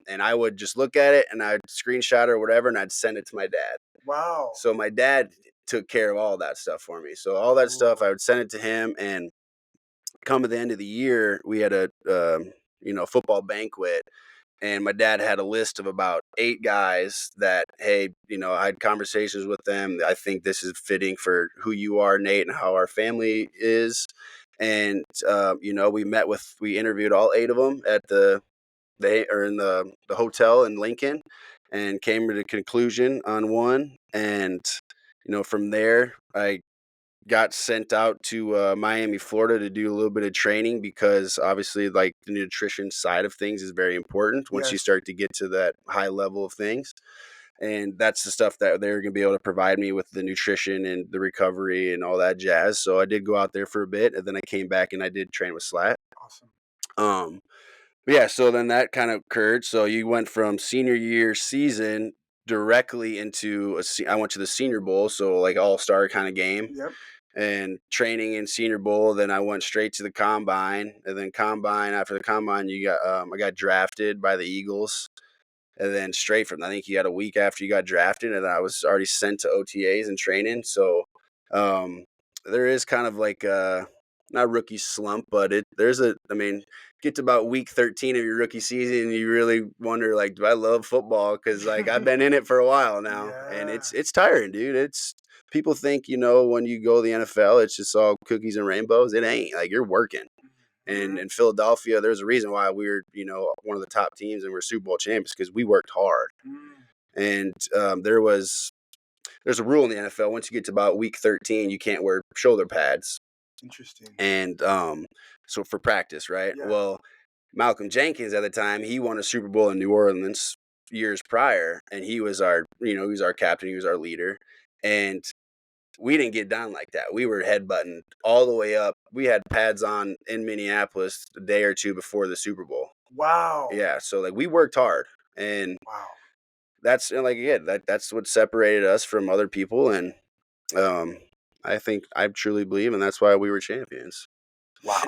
Speaker 2: And I would just look at it and I'd screenshot it or whatever, and I'd send it to my dad.
Speaker 1: Wow.
Speaker 2: So my dad took care of all that stuff for me. So all that stuff, I would send it to him, and come at the end of the year, we had a, football banquet. And my dad had a list of about 8 guys that, hey, I had conversations with them. I think this is fitting for who you are, Nate, and how our family is. And, we interviewed all 8 of them at in the hotel in Lincoln, and came to the conclusion on one. And, from there, I got sent out to Miami, Florida to do a little bit of training, because obviously, like, the nutrition side of things is very important once you start to get to that high level of things. And that's the stuff that they're going to be able to provide me with, the nutrition and the recovery and all that jazz. So I did go out there for a bit, and then I came back and I did train with Slat.
Speaker 1: Awesome.
Speaker 2: But yeah, so then that kind of occurred. So you went from senior year season directly into I went to the Senior Bowl, so like all-star kind of game.
Speaker 1: Yep.
Speaker 2: And training in Senior Bowl. Then I went straight to the combine, and then after the combine, I got drafted by the Eagles, and then straight from, I think you got a week after you got drafted, and then I was already sent to OTAs and training. So there is kind of like not rookie slump, but get to about week 13 of your rookie season, and you really wonder, like, do I love football? Because like I've been in it for a while now, and it's tiring, dude. It's people think, when you go to the NFL, it's just all cookies and rainbows. It ain't. Like, you're working. And in Philadelphia, there's a reason why we're, one of the top teams and we're Super Bowl champions, because we worked hard. And there's a rule in the NFL. Once you get to about week 13, you can't wear shoulder pads.
Speaker 1: Interesting.
Speaker 2: And so for practice, right?
Speaker 1: Yeah.
Speaker 2: Well, Malcolm Jenkins at the time, he won a Super Bowl in New Orleans years prior, and he was our captain, he was our leader. And we didn't get down like that. We were headbutting all the way up. We had pads on in Minneapolis a day or two before the Super Bowl.
Speaker 1: Wow.
Speaker 2: Yeah, so like we worked hard, and
Speaker 1: wow,
Speaker 2: that's, and like, again, that's what separated us from other people, and I truly believe, and that's why we were champions.
Speaker 1: Wow.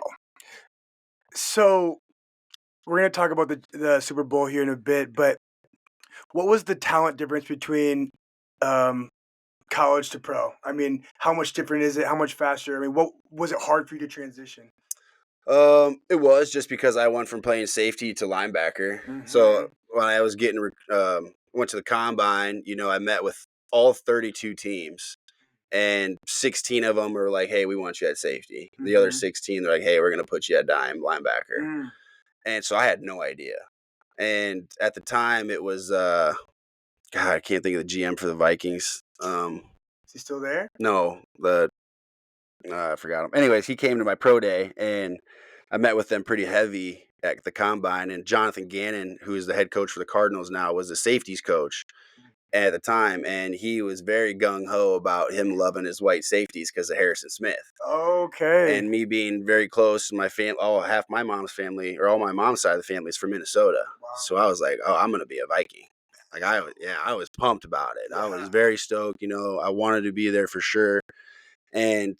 Speaker 1: So we're going to talk about the Super Bowl here in a bit, but what was the talent difference between college to pro? I mean, how much different is it? How much faster? I mean, what was it hard for you to transition?
Speaker 2: It was just because I went from playing safety to linebacker. So when I was went to the combine, I met with all 32 teams, and 16 of them were like, "Hey, we want you at safety." The other 16, they're like, "Hey, we're going to put you at dime linebacker." And so I had no idea. And at the time, it was, God, I can't think of the GM for the Vikings.
Speaker 1: Is he still there?
Speaker 2: No, I forgot him. Anyways, he came to my pro day, and I met with them pretty heavy at the combine. And Jonathan Gannon, who is the head coach for the Cardinals now, was the safeties coach. at the time, and he was very gung-ho about him loving his white safeties because of Harrison Smith.
Speaker 1: Okay.
Speaker 2: And me being very close to my family, half my mom's family, or all my mom's side of the family is from Minnesota.
Speaker 1: Wow.
Speaker 2: So I was like, oh, I'm going to be a Viking. Like I was pumped about it. I was very stoked, I wanted to be there for sure. And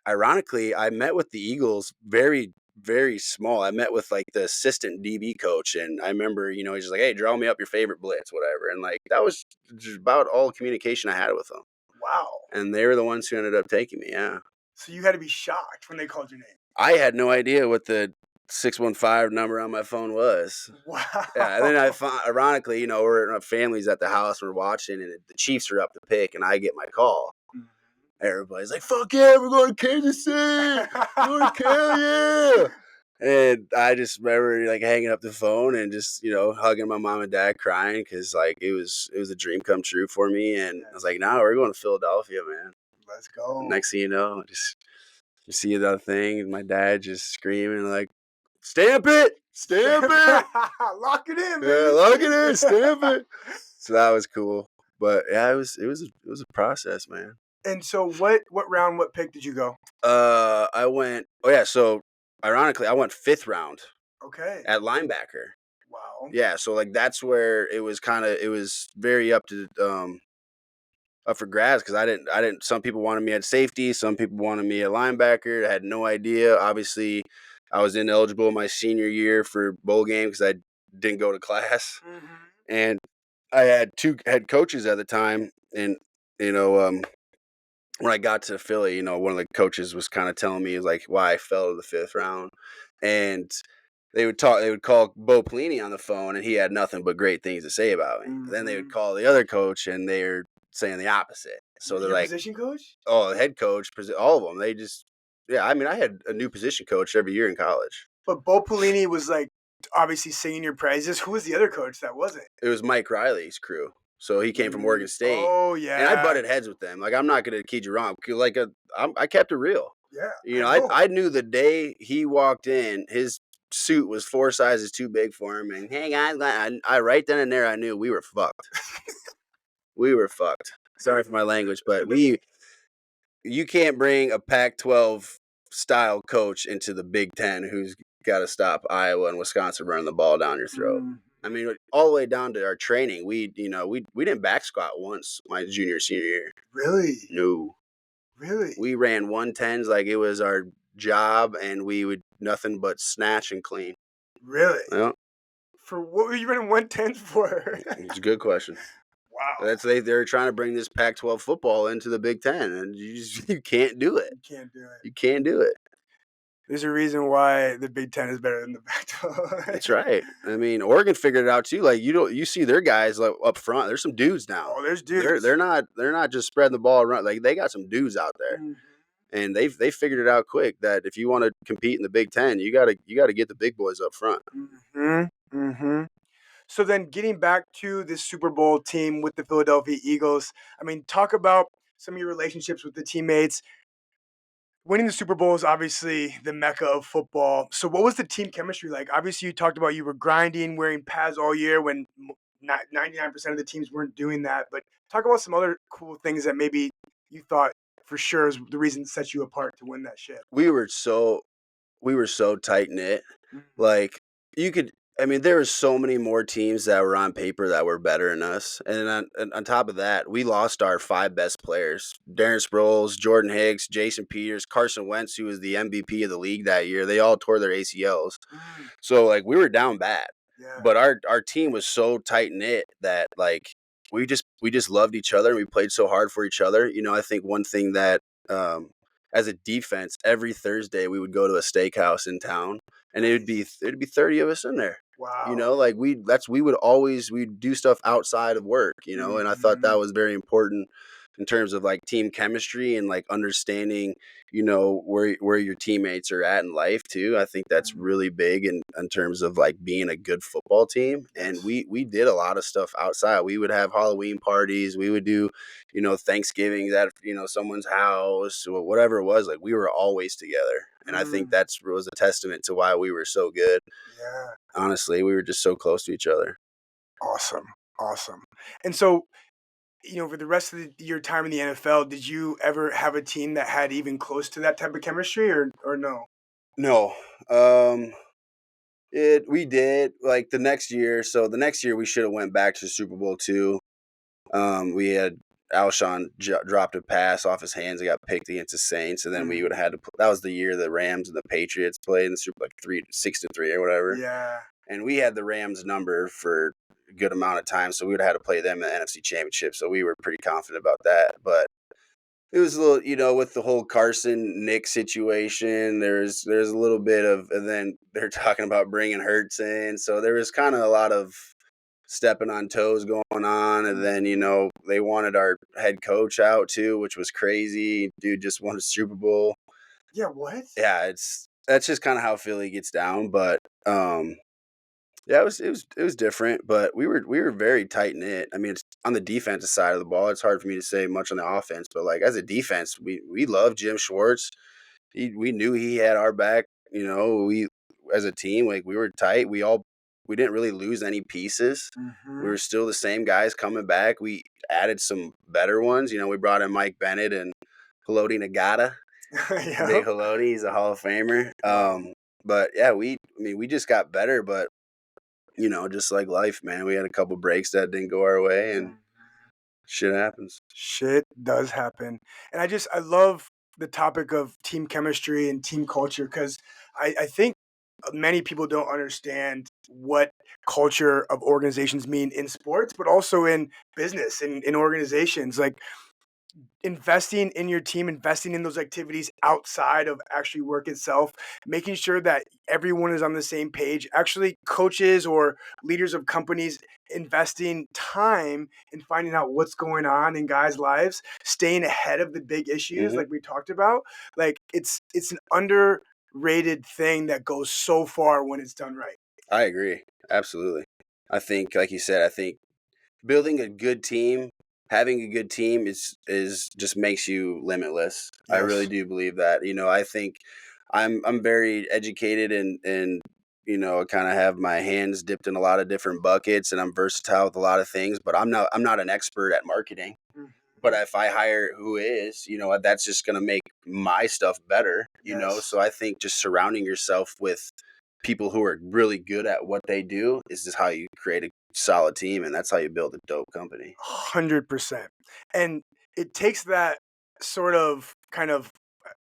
Speaker 2: ironically, I met with the Eagles very, very small. I met with like the assistant DB coach, and I remember, he's just like, hey, draw me up your favorite blitz, whatever. And like that was just about all communication I had with them.
Speaker 1: Wow.
Speaker 2: And they were the ones who ended up taking me. Yeah.
Speaker 1: So you had to be shocked when they called your name.
Speaker 2: I had no idea what the 615 number on my phone was.
Speaker 1: Wow.
Speaker 2: Yeah, and then I found, ironically, we're families at the house, we're watching, and the Chiefs are up to pick, and I get my call. Everybody's like, fuck yeah, we're going to Kansas City. We're going to hell yeah. And I just remember like hanging up the phone and just, hugging my mom and dad, crying because like it was a dream come true for me. And I was like, no, we're going to Philadelphia, man.
Speaker 1: Let's go.
Speaker 2: Next thing you know, just you see the thing, and my dad just screaming like, stamp it.
Speaker 1: Lock it in, baby.
Speaker 2: Yeah, lock it in, stamp it. So that was cool. But yeah, it was a process, man.
Speaker 1: And so what pick did you go?
Speaker 2: I went, so ironically, I went 5th round.
Speaker 1: Okay.
Speaker 2: At linebacker.
Speaker 1: Wow.
Speaker 2: Yeah, so like that's where it was very up for grabs because I didn't some people wanted me at safety, some people wanted me at linebacker. I had no idea. Obviously, I was ineligible my senior year for bowl game because I didn't go to class. Mm-hmm. And I had 2 head coaches at the time, and when I got to Philly, one of the coaches was kind of telling me like why I fell to the 5th round, and they would call Bo Pelini on the phone, and he had nothing but great things to say about me. Mm-hmm. Then they would call the other coach, and they were saying the opposite. So they're like,
Speaker 1: position coach?
Speaker 2: Oh, the head coach, all of them. They just, I had a new position coach every year in college.
Speaker 1: But Bo Pelini was like obviously singing your praises. Who was the other coach that wasn't?
Speaker 2: It was Mike Riley's crew. So he came from Oregon State.
Speaker 1: Oh, yeah.
Speaker 2: And I butted heads with them. Like, I'm not going to kid you wrong. Like, I kept it real.
Speaker 1: Yeah.
Speaker 2: I knew the day he walked in, his suit was 4 sizes too big for him. And, hey, guys, I right then and there, I knew we were fucked. We were fucked. Sorry for my language, but you can't bring a Pac-12 style coach into the Big Ten who's got to stop Iowa and Wisconsin running the ball down your throat. I mean, all the way down to our training, we didn't back squat once my senior year.
Speaker 1: Really?
Speaker 2: No.
Speaker 1: Really?
Speaker 2: We ran 110s like it was our job, and we would nothing but snatch and clean.
Speaker 1: Really?
Speaker 2: Yeah.
Speaker 1: For what were you running 110s for?
Speaker 2: It's a good question.
Speaker 1: Wow.
Speaker 2: They're trying to bring this Pac-12 football into the Big Ten, and you can't do it. You can't do it.
Speaker 1: There's a reason why the Big Ten is better than the Pac-12.
Speaker 2: That's right. I mean, Oregon figured it out too. Like you see their guys like up front. There's some dudes now.
Speaker 1: Oh, there's dudes.
Speaker 2: They're not just spreading the ball around. Like they got some dudes out there, and they figured it out quick that if you want to compete in the Big Ten, you gotta get the big boys up front.
Speaker 1: So then, getting back to this Super Bowl team with the Philadelphia Eagles, I mean, talk about some of your relationships with the teammates. Winning the Super Bowl is obviously the mecca of football. So what was the team chemistry like? Obviously, you talked about you were grinding, wearing pads all year when 99% of the teams weren't doing that. But talk about some other cool things that maybe you thought for sure is the reason that set you apart to win that shit.
Speaker 2: We were so tight-knit. Like, there were so many more teams that were on paper that were better than us. And on top of that, we lost our 5 best players. Darren Sproles, Jordan Hicks, Jason Peters, Carson Wentz, who was the MVP of the league that year. They all tore their ACLs. So, like, we were down bad. Yeah. But our team was so tight-knit that, like, we just loved each other, and we played so hard for each other. I think one thing that as a defense, every Thursday we would go to a steakhouse in town, and it'd be 30 of us in there.
Speaker 1: Wow.
Speaker 2: Like we'd do stuff outside of work, and I thought that was very important in terms of like team chemistry and like understanding, where your teammates are at in life too. I think that's really big in terms of like being a good football team. And we did a lot of stuff outside. We would have Halloween parties. We would do, Thanksgiving at, someone's house or whatever it was. Like we were always together. And I think that was a testament to why we were so good.
Speaker 1: Yeah.
Speaker 2: Honestly, we were just so close to each other.
Speaker 1: Awesome. And so for the rest of your time in the NFL, did you ever have a team that had even close to that type of chemistry, or no?
Speaker 2: No. Um, we did like the next year. So the next year we should have went back to Super Bowl two. We had Alshon dropped a pass off his hands and got picked against the Saints, and then we would have had to. That was the year the Rams and the Patriots played in the Super like 6-3 or whatever.
Speaker 1: Yeah.
Speaker 2: And we had the Rams number for a good amount of time, so we would have had to play them in the NFC Championship. So we were pretty confident about that. But it was a little, with the whole Carson Nick situation. There's a little bit of, and then they're talking about bringing Hurts in, so there was kind of a lot of stepping on toes going on. And then they wanted our head coach out too, which was crazy. Dude just won a Super Bowl.
Speaker 1: Yeah, what?
Speaker 2: Yeah, that's just kind of how Philly gets down. But yeah, it was different, but we were very tight knit. I mean, it's on the defensive side of the ball. It's hard for me to say much on the offense, but like as a defense, we love Jim Schwartz. We knew he had our back. We as a team, like we were tight. We didn't really lose any pieces. We were still the same guys coming back. We added some better ones. We brought in Mike Bennett and Haloti Nagata.
Speaker 1: Yep.
Speaker 2: Big Haloti, he's a Hall of Famer.
Speaker 1: Wow.
Speaker 2: But yeah, we just got better, but just like life, man, we had a couple breaks that didn't go our way, and shit happens.
Speaker 1: Shit does happen. And I love the topic of team chemistry and team culture, because I think many people don't understand what culture of organizations mean in sports, but also in business and in organizations. Like, investing in your team, investing in those activities outside of actually work itself, making sure that everyone is on the same page. Actually, coaches or leaders of companies investing time in finding out what's going on in guys' lives, staying ahead of the big issues like we talked about. Like, it's an underrated thing that goes so far when it's done right.
Speaker 2: I agree. Absolutely. I think, like you said, building a good team, having a good team is just makes you limitless. I really
Speaker 1: Yes.
Speaker 2: do believe that. I think I'm very educated and kind of have my hands dipped in a lot of different buckets, and I'm versatile with a lot of things, but I'm not an expert at marketing. But if I hire who is, that's just going to make my stuff better,
Speaker 1: Yes.
Speaker 2: So I think just surrounding yourself with people who are really good at what they do is just how you create a solid team, and that's how you build a dope company.
Speaker 1: 100%. And it takes that sort of kind of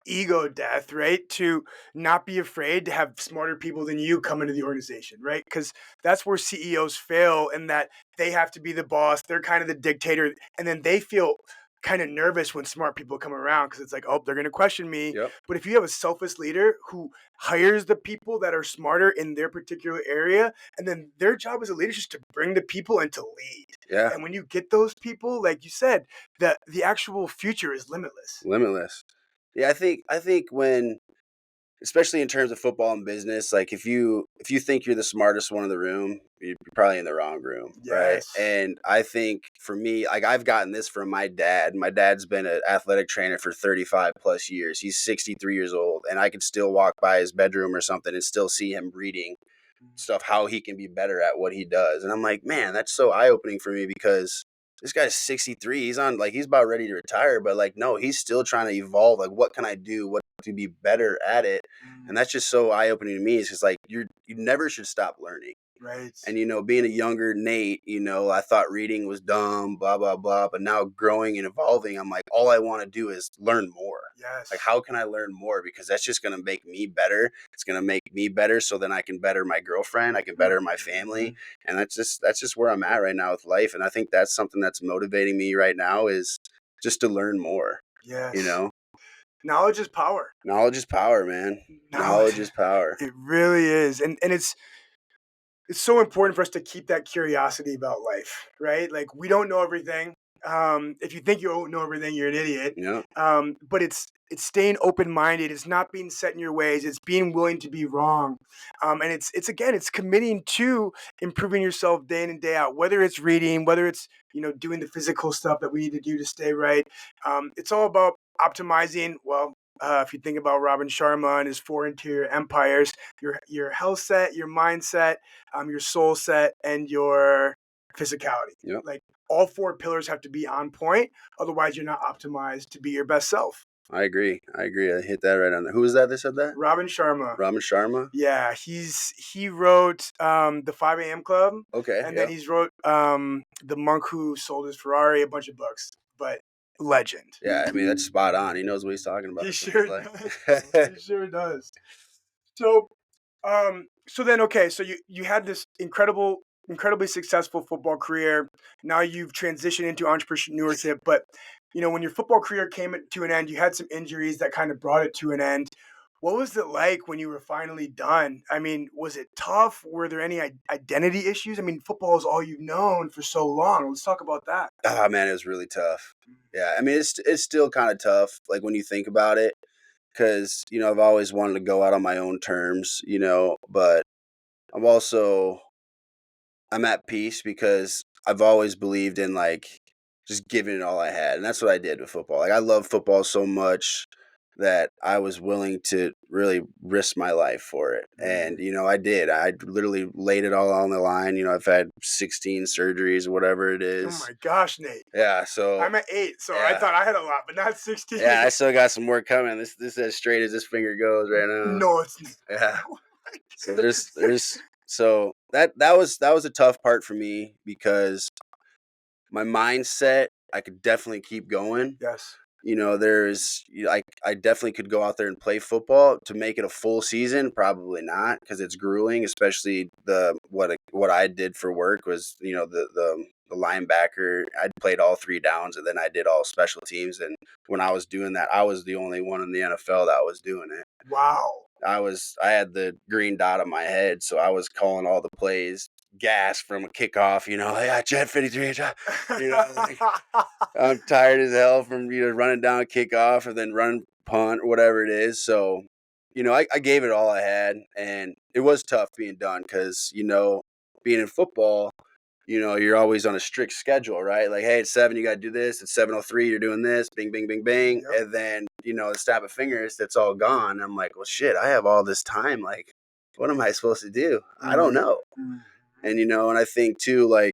Speaker 1: ego death, right? To not be afraid to have smarter people than you come into the organization, right? Because that's where CEOs fail, and that they have to be the boss. They're kind of the dictator. And then they feel kind of nervous when smart people come around, because it's like, oh, they're going to question me.
Speaker 2: Yep.
Speaker 1: But if you have a selfless leader who hires the people that are smarter in their particular area, and then their job as a leader is just to bring the people and to lead.
Speaker 2: Yeah.
Speaker 1: And when you get those people, like you said, the actual future is limitless.
Speaker 2: Limitless. Yeah, I think when, especially in terms of football and business, like if you think you're the smartest one in the room, you're probably in the wrong room, right?
Speaker 1: Yes.
Speaker 2: And I think for me, like I've gotten this from my dad. My dad's been an athletic trainer for 35 plus years. He's 63 years old, and I could still walk by his bedroom or something and still see him reading stuff, how he can be better at what he does. And I'm like, man, that's so eye-opening for me, because this guy's 63. He's on, like, he's about ready to retire, but like, no, he's still trying to evolve. Like, what can I do? What to be better at it? And that's just so eye-opening to me. It's just like, you never should stop learning.
Speaker 1: Right.
Speaker 2: And, being a younger Nate, I thought reading was dumb, blah, blah, blah. But now growing and evolving, I'm like, all I want to do is learn more.
Speaker 1: Yes.
Speaker 2: Like, how can I learn more? Because that's just going to make me better. It's going to make me better, so then I can better my girlfriend. I can better my family. And that's just where I'm at right now with life. And I think that's something that's motivating me right now, is just to learn more.
Speaker 1: Yes.
Speaker 2: Knowledge
Speaker 1: is power.
Speaker 2: Knowledge is power, man. Knowledge is power.
Speaker 1: It really is. And it's so important for us to keep that curiosity about life, right? Like, we don't know everything. If you think you don't know everything, you're an idiot.
Speaker 2: Yeah.
Speaker 1: But it's staying open-minded. It's not being set in your ways. It's being willing to be wrong. And it's committing to improving yourself day in and day out, whether it's reading, whether it's, doing the physical stuff that we need to do to stay right. It's all about optimizing. Well, if you think about Robin Sharma and his 4 interior empires, your health set, your mindset, your soul set, and your physicality.
Speaker 2: Yep.
Speaker 1: Like all four pillars have to be on point. Otherwise, you're not optimized to be your best self.
Speaker 2: I agree. I hit that right on there. Who was that said that?
Speaker 1: Robin Sharma.
Speaker 2: Raman Sharma?
Speaker 1: Yeah, he wrote the 5 a.m. Club,
Speaker 2: Okay.
Speaker 1: and
Speaker 2: Yeah.
Speaker 1: then he's wrote The Monk Who Sold His Ferrari, a bunch of books. But legend.
Speaker 2: Yeah, I mean, that's spot on. He knows what he's talking about.
Speaker 1: He
Speaker 2: it sounds
Speaker 1: sure
Speaker 2: like.
Speaker 1: does. He sure does. So, so then, okay, so you had this incredibly successful football career. Now you've transitioned into entrepreneurship, but when your football career came to an end, you had some injuries that kind of brought it to an end. What was it like when you were finally done? I mean, was it tough? Were there any identity issues? I mean, football is all you've known for so long. Let's talk about that.
Speaker 2: Oh man, it was really tough. Yeah, I mean, it's still kind of tough, like when you think about it, because I've always wanted to go out on my own terms, but I'm also I'm at peace because I've always believed in like just giving it all I had, and that's what I did with football. Like I love football so much that I was willing to really risk my life for it, and I did. I literally laid it all on the line. I've had 16 surgeries or whatever it
Speaker 1: Oh
Speaker 2: is.
Speaker 1: my gosh, Nate.
Speaker 2: Yeah, so
Speaker 1: I'm at 8, so I
Speaker 2: yeah.
Speaker 1: thought I had a lot, but not 16.
Speaker 2: Yeah, I still got some more coming. This is as straight as this finger goes right now.
Speaker 1: No, it's not.
Speaker 2: Yeah. So so that was a tough part for me because my mindset, I could definitely keep going.
Speaker 1: Yes.
Speaker 2: I definitely could go out there and play football to make it a full season. Probably not because it's grueling, especially what I did for work was the linebacker. I played all 3 downs and then I did all special teams. And when I was doing that, I was the only one in the NFL that was doing it.
Speaker 1: Wow.
Speaker 2: I had the green dot on my head, so I was calling all the plays, gas from a kickoff. Yeah, Jet 53, like, I'm tired as hell from running down a kickoff and then run punt or whatever it is. So, I gave it all I had, and it was tough being done because being in football, you're always on a strict schedule, right? Like, hey, it's 7, you got to do this. It's 7:03, you're doing this. Bing, bing, bing, bing,
Speaker 1: Yep.
Speaker 2: and then the snap of fingers, that's all gone. I'm like, well, shit, I have all this time. Like, what am I supposed to do? I don't know. And and I think too, like,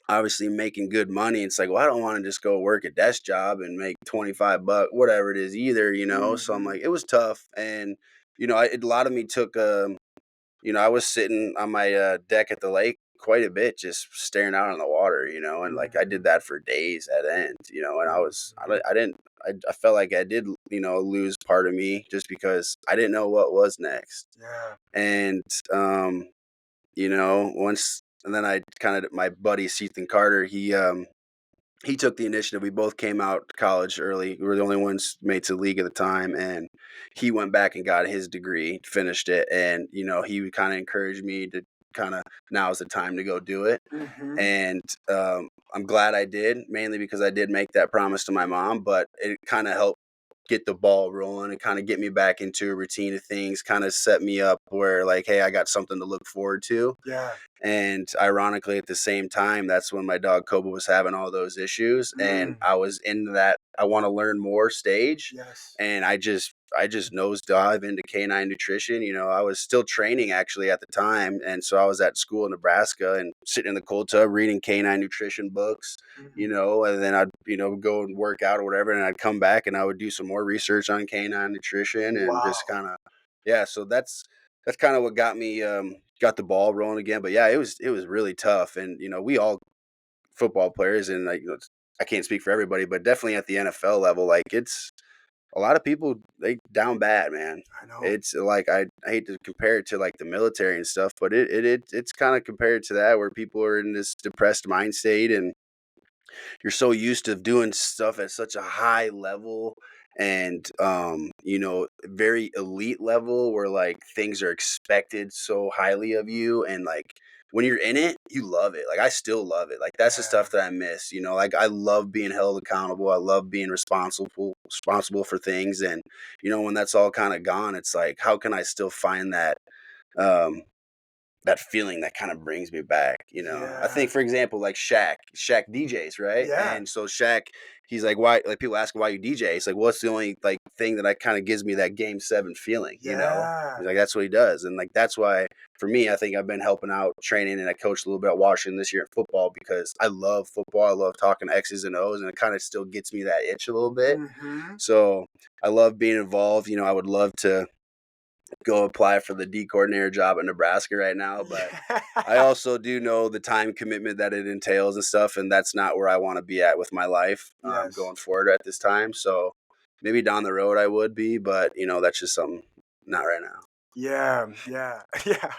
Speaker 2: obviously making good money, it's like, well, I don't want to just go work a desk job and make $25, whatever it is either. So I'm like, it was tough, and a lot of me took I was sitting on my deck at the lake quite a bit, just staring out on the water, and like I did that for days at end, and I felt like I did, lose part of me just because I didn't know what was next.
Speaker 1: Yeah.
Speaker 2: And, once, and then my buddy, Ethan Carter, he took the initiative. We both came out college early. We were the only ones made to the league at the time, and he went back and got his degree, finished it, and he kind of encouraged me to now's the time to go do it. And I'm glad I did, mainly because I did make that promise to my mom, but it kind of helped get the ball rolling and kind of get me back into a routine of things, kind of set me up where like, hey, I got something to look forward to.
Speaker 1: Yeah.
Speaker 2: And ironically, at the same time, that's when my dog Koba was having all those issues, and I was in that I want to learn more stage.
Speaker 1: Yes.
Speaker 2: And I just nosedive into canine nutrition. I was still training actually at the time, and so I was at school in Nebraska and sitting in the cold tub reading canine nutrition books. And then I'd go and work out or whatever, and I'd come back and I would do some more research on canine nutrition and just kind of So that's kind of what got me got the ball rolling again. But yeah, it was really tough, and we all football players, and like I can't speak for everybody, but definitely at the NFL level, like it's a lot of people, they down bad, man.
Speaker 1: I know.
Speaker 2: It's like I hate to compare it to like the military and stuff, but it's kind of compared to that where people are in this depressed mind state, and you're so used to doing stuff at such a high level and very elite level where like things are expected so highly of you, and like when you're in it you love it. Like I still love it. Like that's the stuff that I miss, like I love being held accountable. I love being responsible for things, and when that's all kind of gone, it's like how can I still find that um that feeling that kind of brings me back, you know. I
Speaker 1: Yeah.
Speaker 2: think, for example, like Shaq DJs, right?
Speaker 1: Yeah.
Speaker 2: And so Shaq, he's like, why? Like people ask him why you DJ. It's like, well, it's the only like thing that I kind of gives me that Game 7 feeling, you know.
Speaker 1: Yeah.
Speaker 2: He's like, that's what he does, and like that's why for me, I think I've been helping out training, and I coached a little bit at Washington this year in football because I love football. I love talking X's and O's, and it kind of still gets me that itch a little bit.
Speaker 1: Mm-hmm.
Speaker 2: So I love being involved. You know, I would love to go apply for the D coordinator job in Nebraska right now, but I
Speaker 1: Yeah.
Speaker 2: also do know the time commitment that it entails and stuff, and that's not where I want to be at with my life
Speaker 1: Yes.
Speaker 2: going forward at this time. So maybe down the road I would be, but you know that's just something not right now.
Speaker 1: Yeah, yeah, yeah,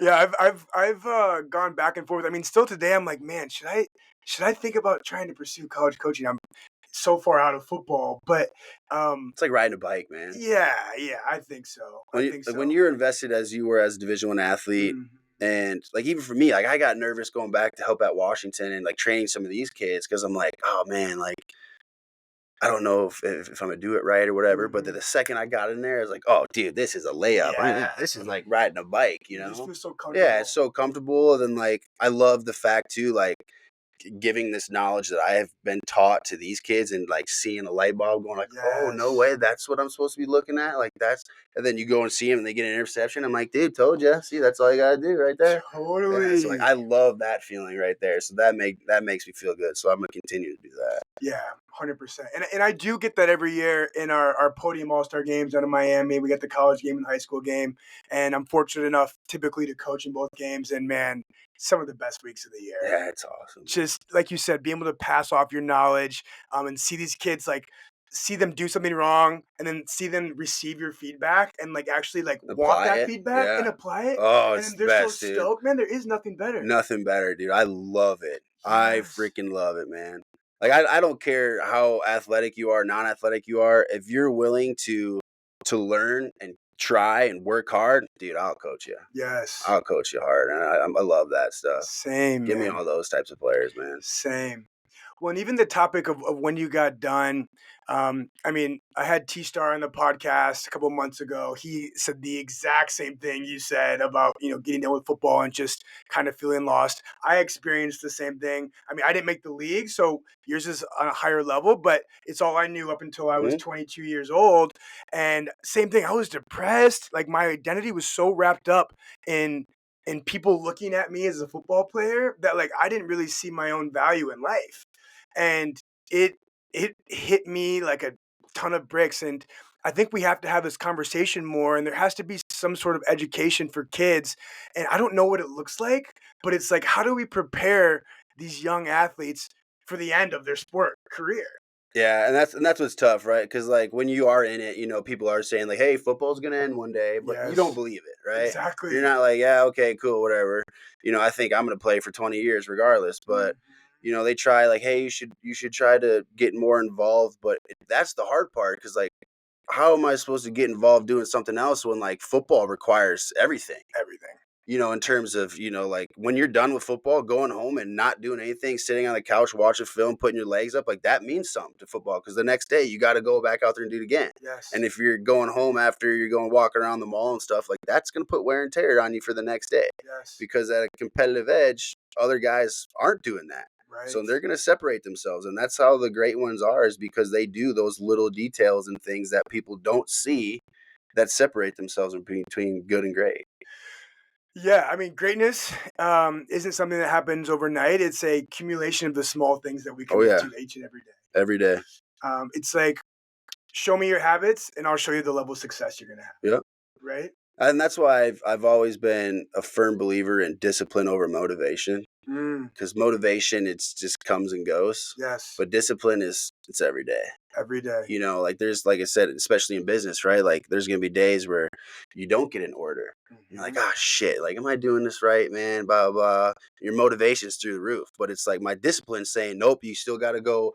Speaker 1: yeah. I've gone back and forth. I mean, still today, I'm like, man, should I think about trying to pursue college coaching? I'm so far out of football, but
Speaker 2: It's like riding a bike, man.
Speaker 1: yeah, yeah, I think so. I think
Speaker 2: When
Speaker 1: so.
Speaker 2: you're invested as you were as a Division I athlete,
Speaker 1: Mhm.
Speaker 2: and like even for me, like I got nervous going back to help at Washington and like training some of these kids because I'm like, oh man, like I don't know if I'm gonna do it right or whatever. But then
Speaker 1: Mhm.
Speaker 2: the second I got in there, I was like, oh, dude, this is a layup.
Speaker 1: Yeah,
Speaker 2: This is like riding a bike, you
Speaker 1: you just
Speaker 2: know?
Speaker 1: feel so
Speaker 2: Yeah, it's
Speaker 1: comfortable.
Speaker 2: so comfortable. And then like I love the fact too, like giving this knowledge that I have been taught to these kids and like seeing a light bulb going like, oh no
Speaker 1: Yes,
Speaker 2: way, that's what I'm supposed to be looking at. Like that's and then you go and see them and they get an interception. I'm like, dude, told you. See, that's all you gotta do right there. Yeah, so like
Speaker 1: totally.
Speaker 2: I love that feeling right there. So that makes me feel good. So I'm gonna continue to do that.
Speaker 1: Yeah, 100%. And I do get that every year in our podium all star games out of Miami. We get the college game and the high school game, and I'm fortunate enough typically to coach in both games. And man, some of the best weeks of the year.
Speaker 2: Yeah, it's awesome, man.
Speaker 1: Just like you said, being able to pass off your knowledge, and see these kids like see them do something wrong and then see them receive your feedback and like actually like want
Speaker 2: Apply
Speaker 1: that
Speaker 2: it.
Speaker 1: feedback and
Speaker 2: Yeah.
Speaker 1: apply it,
Speaker 2: Oh,
Speaker 1: and
Speaker 2: it's
Speaker 1: then
Speaker 2: the
Speaker 1: they're so
Speaker 2: best, dude.
Speaker 1: stoked, man. There is nothing better.
Speaker 2: Nothing better, dude. I love it. I
Speaker 1: Yes.
Speaker 2: freaking love it, man. Like I don't care how athletic you are, non-athletic you are. If you're willing to learn and try and work hard, dude, I'll coach you.
Speaker 1: Yes.
Speaker 2: I'll coach you hard, and I love that stuff.
Speaker 1: Same,
Speaker 2: Give me
Speaker 1: man.
Speaker 2: all those types of players, man.
Speaker 1: Same. Well, and even the topic of when you got done. I mean, I had T Star on the podcast a couple months ago. He said the exact same thing you said about getting done with football and just kind of feeling lost. I experienced the same thing. I mean, I didn't make the league, so yours is on a higher level, but it's all I knew up until I was
Speaker 2: Mhm.
Speaker 1: 22 years old. And same thing, I was depressed. Like my identity was so wrapped up in people looking at me as a football player that like I didn't really see my own value in life. And it it hit me like a ton of bricks. And I think we have to have this conversation more, and there has to be some sort of education for kids. And I don't know what it looks like, but it's like, how do we prepare these young athletes for the end of their sport career?
Speaker 2: Yeah, and that's what's tough, right? Because like when you are in it, you know, people are saying like, "Hey, football's gonna end one day," but you don't
Speaker 1: Yes,
Speaker 2: believe it, right? You're
Speaker 1: exactly.
Speaker 2: not like, "Yeah, okay, cool, whatever." You know, I think I'm gonna play for 20 years regardless.
Speaker 1: Mhm.
Speaker 2: But you know, they try like, "Hey, you should try to get more involved." But that's the hard part because like, how am I supposed to get involved doing something else when like football requires everything?
Speaker 1: Everything.
Speaker 2: You know, in terms of, you know, like when you're done with football, going home and not doing anything, sitting on the couch, watching film, putting your legs up, like that means something to football because the next day you got to go back out there and do it again.
Speaker 1: Yes.
Speaker 2: And if you're going home after you're going walking around the mall and stuff, like that's going to put wear and tear on you for the next day
Speaker 1: Yes.
Speaker 2: because at a competitive edge, other guys aren't doing that. So
Speaker 1: Right.
Speaker 2: they're going to separate themselves. And that's how the great ones are, is because they do those little details and things that people don't see that separate themselves between good and great.
Speaker 1: Yeah, I mean, greatness isn't something that happens overnight. It's a accumulation of the small things that we
Speaker 2: Oh,
Speaker 1: commit
Speaker 2: yeah.
Speaker 1: to each and every day.
Speaker 2: Every day.
Speaker 1: It's like, show me your habits, and I'll show you the level of success you're gonna have.
Speaker 2: Yep.
Speaker 1: Right?
Speaker 2: And that's why I've always been a firm believer in discipline over motivation,
Speaker 1: Mm,
Speaker 2: because motivation it's just comes and goes,
Speaker 1: yes,
Speaker 2: but discipline is it's every day.
Speaker 1: every day.
Speaker 2: You know, like there's like I said, especially in business, right? Like there's gonna be days where you don't get an order. You're like,
Speaker 1: Mhm.
Speaker 2: oh shit, like am I doing this right, man? Blah blah. Blah. Your motivation's through the roof, but it's like my discipline saying, nope, you still got to go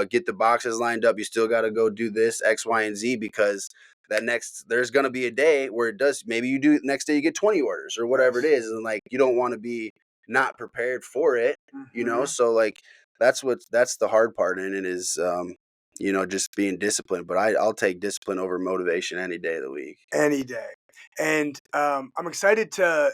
Speaker 2: get the boxes lined up. You still got to go do this X, Y, and Z because there's gonna be a day where it does. Maybe you do next day you get 20 orders or whatever it
Speaker 1: Yes.
Speaker 2: is, and like you don't want to be not prepared for it, you know.
Speaker 1: Hmm.
Speaker 2: So like that's the hard part in it is you know, just being disciplined. But I'll take discipline over motivation any day of the week.
Speaker 1: Any day. And I'm excited to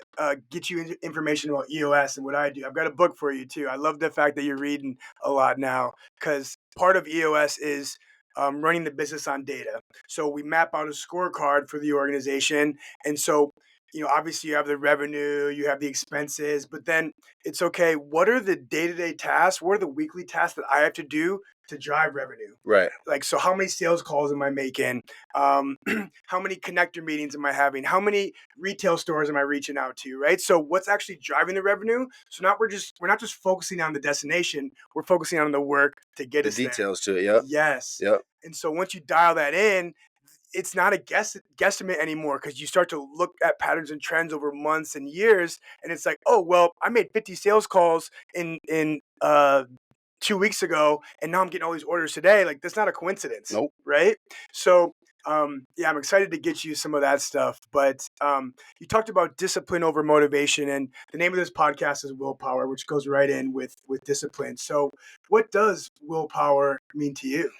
Speaker 1: get you information about EOS and what I do. I've got a book for you too. I love the fact that you're reading a lot now because part of EOS is running the business on data. So we map out a scorecard for the organization. And so, obviously you have the revenue, you have the expenses, but then it's okay. What are the day to day tasks? What are the weekly tasks that I have to do to drive revenue?
Speaker 2: Right.
Speaker 1: Like, so how many sales calls am I making? How many connector meetings am I having? How many retail stores am I reaching out to? Right. So what's actually driving the revenue? So now we're not just focusing on the destination. We're focusing on the work to get
Speaker 2: The
Speaker 1: us there.
Speaker 2: details to it. Yep.
Speaker 1: Yes.
Speaker 2: Yep.
Speaker 1: And so once you dial that in, it's not a guesstimate anymore because you start to look at patterns and trends over months and years, and it's like, oh well, I made 50 sales calls in 2 weeks ago, and now I'm getting all these orders today. Like that's not a coincidence,
Speaker 2: Nope.
Speaker 1: right? So yeah, I'm excited to get you some of that stuff. But you talked about discipline over motivation, and the name of this podcast is Willpower, which goes right in with discipline. So, what does willpower mean to you?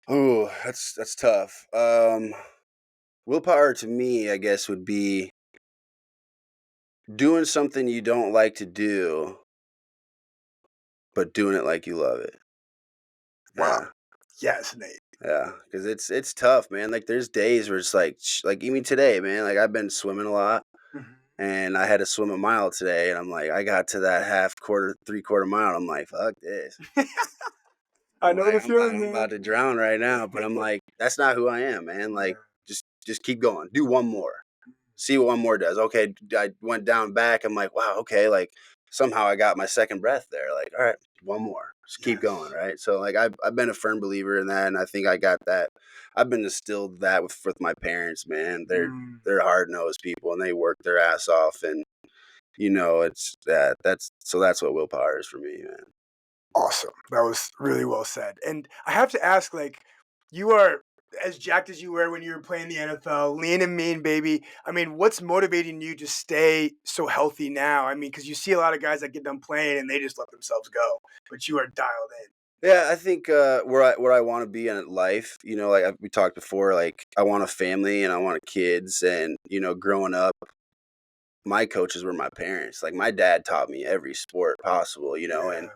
Speaker 2: Oh, that's tough. Willpower to me, I guess, would be doing something you don't like to do, but doing it like you love it.
Speaker 1: Wow.
Speaker 2: Yeah.
Speaker 1: Yes, Nate.
Speaker 2: Yeah, because it's tough, man. Like there's days where it's like even today, man. Like I've been swimming a lot,
Speaker 1: Mhm.
Speaker 2: and I had to swim a mile today, and I'm like, I got to that half quarter, 3/4 mile. I'm like, fuck this.
Speaker 1: I
Speaker 2: I'm
Speaker 1: know
Speaker 2: like,
Speaker 1: the feeling,
Speaker 2: I'm about
Speaker 1: man.
Speaker 2: to drown right now, but I'm like, that's not who I am, man. Like,
Speaker 1: Yeah.
Speaker 2: just keep going. Do one more. See what one more does. Okay, I went down back. I'm like, wow, okay, like somehow I got my second breath there. Like, all right, one more. Just keep going,
Speaker 1: Yes.
Speaker 2: right? So like I've been a firm believer in that, and I think I got that. I've been instilled that with my parents, man.
Speaker 1: Mm.
Speaker 2: They're hard nosed people, and they work their ass off, and it's that's what willpower is for me, man.
Speaker 1: Awesome. That was really well said. And I have to ask, like, you are as jacked as you were when you were playing the NFL, lean and mean, baby. I mean, what's motivating you to stay so healthy now? I mean, because you see a lot of guys that get done playing and they just let themselves go, but you are dialed in.
Speaker 2: Yeah, I think where I want to be in life, like we talked before, like I want a family and I want kids, and growing up, my coaches were my parents. Like my dad taught me every sport possible, and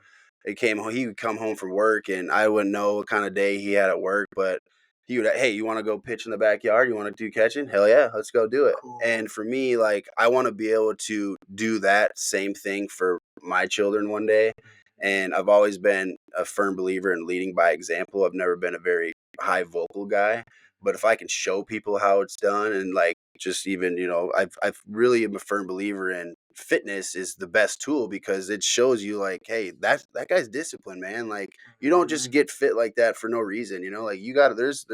Speaker 1: Yeah,
Speaker 2: he would come home from work and I wouldn't know what kind of day he had at work, but he would, hey, you want to go pitch in the backyard? You want to do catching? Hell yeah, let's go do it.
Speaker 1: cool.
Speaker 2: And for me, like I want to be able to do that same thing for my children one day. And I've always been a firm believer in leading by example. I've never been a very high vocal guy, but if I can show people how it's done, and like just even, I've really am a firm believer in fitness is the best tool because it shows you like, hey, that guy's disciplined, man. Like you don't just
Speaker 1: Mhm.
Speaker 2: get fit like that for no reason, like you got to there's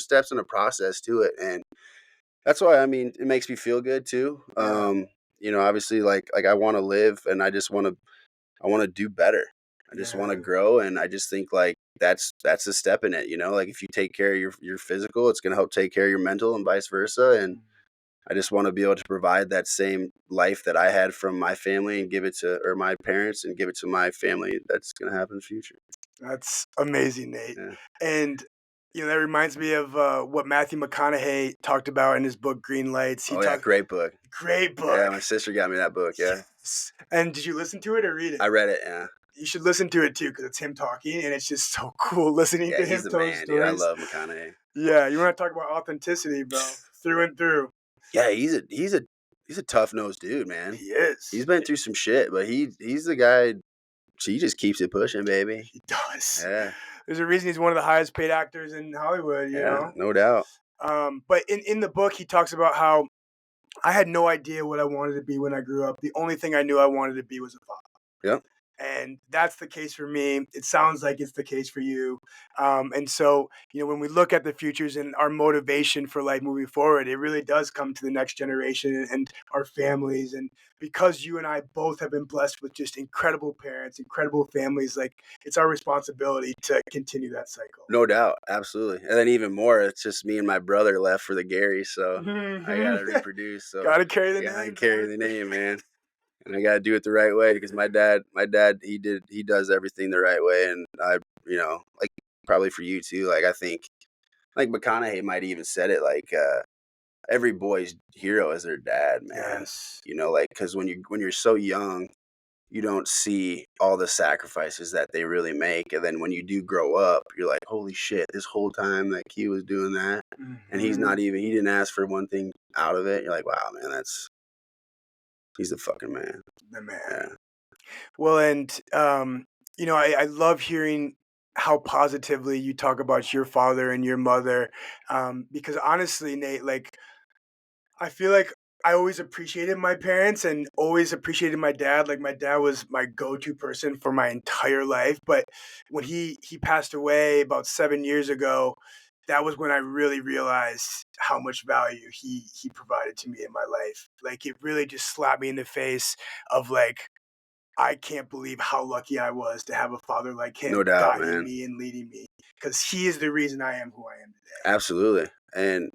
Speaker 2: steps and a process to it, and that's why I mean it makes me feel good too.
Speaker 1: Yeah,
Speaker 2: Obviously like I want to live, and I want to do better. I just want to
Speaker 1: yeah.
Speaker 2: grow, and I just think like that's a step in it, Like if you take care of your physical, it's going to help take care of your mental and vice versa, and I just want to be able to provide that same life that I had from my family and give it to or my parents and give it to my family that's going to happen in the future.
Speaker 1: That's amazing, Nate.
Speaker 2: Yeah.
Speaker 1: And that reminds me of what Matthew McConaughey talked about in his book Green Lights. He
Speaker 2: Oh yeah,
Speaker 1: talked
Speaker 2: great book.
Speaker 1: great
Speaker 2: Yeah,
Speaker 1: book.
Speaker 2: my sister got me that book. Yeah,
Speaker 1: Yes. And did you listen to it or read it?
Speaker 2: I read it. Yeah,
Speaker 1: You should listen to it too because it's him talking and it's just so cool listening
Speaker 2: yeah,
Speaker 1: to
Speaker 2: he's
Speaker 1: him
Speaker 2: the
Speaker 1: tell his
Speaker 2: man, dude. I
Speaker 1: stories.
Speaker 2: love McConaughey.
Speaker 1: Yeah, you want to talk about authenticity, bro, through and through.
Speaker 2: Yeah, he's a tough nosed dude, man.
Speaker 1: He is.
Speaker 2: He's been through some shit, but he's the guy. He just keeps it pushing, baby.
Speaker 1: He does.
Speaker 2: Yeah,
Speaker 1: There's a reason he's one of the highest paid actors in Hollywood.
Speaker 2: yeah, no doubt.
Speaker 1: But in the book, he talks about how I had no idea what I wanted to be when I grew up. The only thing I knew I wanted to be was a father.
Speaker 2: Yep.
Speaker 1: And that's the case for me. It sounds like it's the case for you. And so, when we look at the futures and our motivation for life moving forward, it really does come to the next generation and our families. And because you and I both have been blessed with just incredible parents, incredible families, like it's our responsibility to continue that cycle.
Speaker 2: No doubt, absolutely. And then even more, it's just me and my brother left for the Gerry, so I
Speaker 1: Mhm.
Speaker 2: gotta reproduce. So
Speaker 1: Got to carry the
Speaker 2: I gotta
Speaker 1: name,
Speaker 2: carry
Speaker 1: dog.
Speaker 2: the name, man, and I gotta do it the right way because my dad, he does everything the right way, and like probably for you too. Like I think, like McConaughey might even said it, like every boy's hero is their dad, man.
Speaker 1: Yes.
Speaker 2: You know, like, because when you're so young, you don't see all the sacrifices that they really make, and then when you do grow up, you're like, holy shit, this whole time like he was doing that, and he didn't ask for one thing out of it. You're like, wow, man, he's the fucking man.
Speaker 1: The man.
Speaker 2: Yeah.
Speaker 1: Well, and I love hearing how positively you talk about your father and your mother, because honestly, Nate, like I feel like I always appreciated my parents and always appreciated my dad. Like my dad was my go-to person for my entire life. But when he passed away about 7 years ago, that was when I really realized how much value he provided to me in my life. Like it really just slapped me in the face of like I can't believe how lucky I was to have a father like him
Speaker 2: No doubt,
Speaker 1: guiding
Speaker 2: man.
Speaker 1: me and leading me because he is the reason I am who I am today.
Speaker 2: Absolutely. And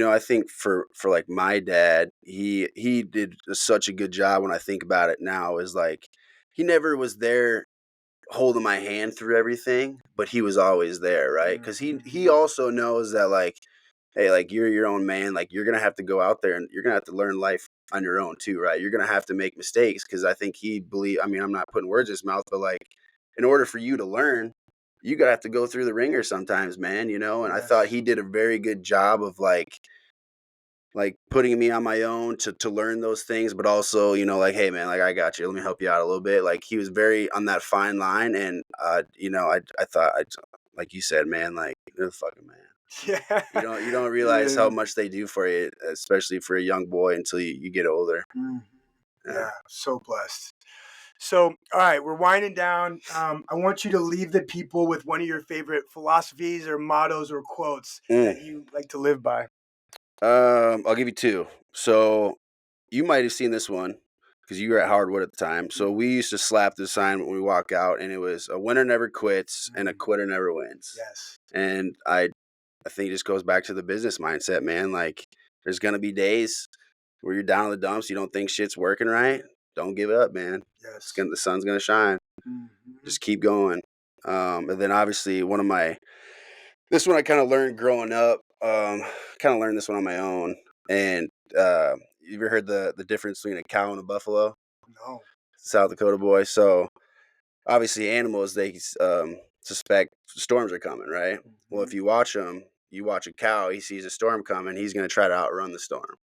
Speaker 2: I think for like my dad, he did such a good job. When I think about it now, is like he never was there holding my hand through everything, but he was always there, right? Because he also knows that, like, hey, like, you're your own man. Like, you're gonna have to go out there and you're gonna have to learn life on your own too, right? You're gonna have to make mistakes, because I think he believe. I mean, I'm not putting words in his mouth, but like, in order for you to learn, you gotta have to go through the ringer sometimes, man. And I thought he did a very good job of like putting me on my own to learn those things, but also, like, hey man, like, I got you. Let me help you out a little bit. Like, he was very on that fine line, and I thought, like you said, man, like, you're the fucking man.
Speaker 1: Yeah.
Speaker 2: You don't realize how much they do for you, especially for a young boy, until you get older.
Speaker 1: Yeah, so blessed. So, all right, we're winding down. I want you to leave the people with one of your favorite philosophies or mottos or quotes that you like to live by.
Speaker 2: I'll give you two. So you might have seen this one because you were at Hardwood at the time. So we used to slap the sign when we walk out, and it was a winner never quits and a quitter never wins.
Speaker 1: Yes.
Speaker 2: And I think it just goes back to the business mindset, man. Like, there's gonna be days where you're down in the dumps, you don't think shit's working right. Don't give up, man.
Speaker 1: Yes.
Speaker 2: The sun's gonna shine. Just keep going. And then obviously this one I kind of learned growing up. Kind of learned this one on my own. And you ever heard the difference between a cow and a buffalo?
Speaker 1: No.
Speaker 2: South Dakota boy. So obviously animals, they suspect storms are coming, right? Well, if you watch them, you watch a cow, he sees a storm coming, he's going to try to outrun the storm.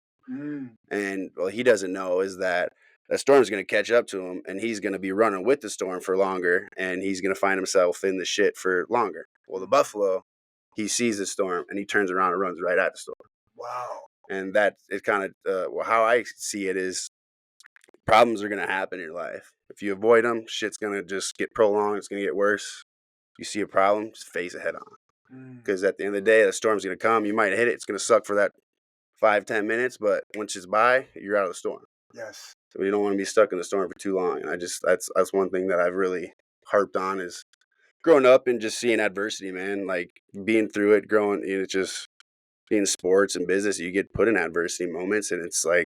Speaker 2: And what he doesn't know is that a storm is going to catch up to him, and he's going to be running with the storm for longer, and he's going to find himself in the shit for longer. Well, the buffalo, he sees the storm, and he turns around and runs right at the storm.
Speaker 1: Wow.
Speaker 2: And that it kind of how I see it is, problems are going to happen in your life. If you avoid them, shit's going to just get prolonged. It's going to get worse. You see a problem, just face it head on. Because at the end of the day, the storm's going to come. You might hit it. It's going to suck for that 5-10 minutes, but once it's by, you're out of the storm.
Speaker 1: Yes.
Speaker 2: So you don't want to be stuck in the storm for too long. And that's one thing that I've really harped on, is growing up and just seeing adversity, man. Like, being through it, growing, just being sports and business, you get put in adversity moments, and it's like,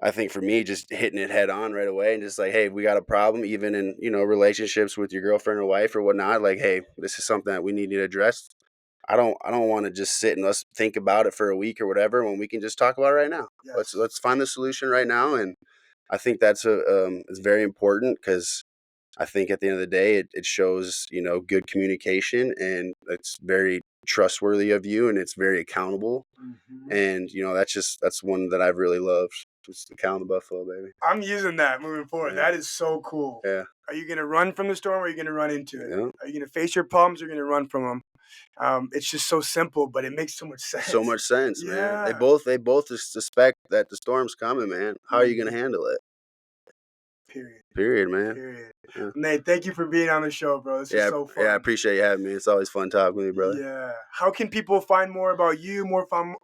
Speaker 2: I think for me, just hitting it head on right away, and just like, hey, we got a problem, even in, relationships with your girlfriend or wife or whatnot. Like, hey, this is something that we need to address. I don't want to just sit and let's think about it for a week or whatever, when we can just talk about it right now.
Speaker 1: Yes.
Speaker 2: Let's find the solution right now. And I think that's it's very important, because I think at the end of the day, it shows, good communication, and it's very trustworthy of you, and it's very accountable. And, that's one that I've really loved. Just the cow and the buffalo, baby.
Speaker 1: I'm using that moving forward.
Speaker 2: Yeah.
Speaker 1: That is so cool.
Speaker 2: Yeah.
Speaker 1: Are you going to run from the storm, or are you going to run into it?
Speaker 2: Yeah.
Speaker 1: Are you going to face your problems, or are you going to run from them? It's just so simple, but it makes so much sense.
Speaker 2: So much sense, man.
Speaker 1: Yeah.
Speaker 2: They both suspect that the storm's coming, man. How are you going to handle it? Period, man.
Speaker 1: Period.
Speaker 2: Yeah.
Speaker 1: Nate, thank you for being on the show, bro. This is so fun.
Speaker 2: Yeah, I appreciate you having me. It's always fun talking with you, brother.
Speaker 1: Yeah. How can people find more about you,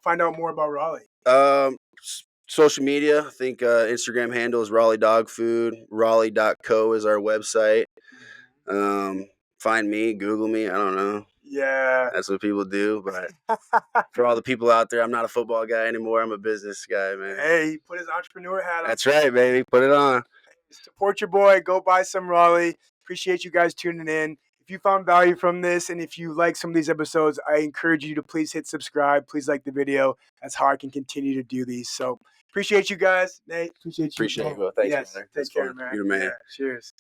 Speaker 1: find out more about Raleigh?
Speaker 2: Social media, I think Instagram handle is Raleigh Dog Food. Raleigh.co is our website. Find me, Google me. I don't know.
Speaker 1: Yeah.
Speaker 2: That's what people do. But for all the people out there, I'm not a football guy anymore. I'm a business guy, man.
Speaker 1: Hey, he put his entrepreneur hat on.
Speaker 2: That's right, baby. Put it on.
Speaker 1: Support your boy. Go buy some Raleigh. Appreciate you guys tuning in. if you found value from this and if you like some of these episodes, I encourage you to please hit subscribe. Please like the video. That's how I can continue to do these. So appreciate you guys. Nate, appreciate you.
Speaker 2: Appreciate you. Well, thanks,
Speaker 1: yes,
Speaker 2: brother.
Speaker 1: take
Speaker 2: That's
Speaker 1: care,
Speaker 2: fun.
Speaker 1: man.
Speaker 2: You're the man.
Speaker 1: Yeah, cheers.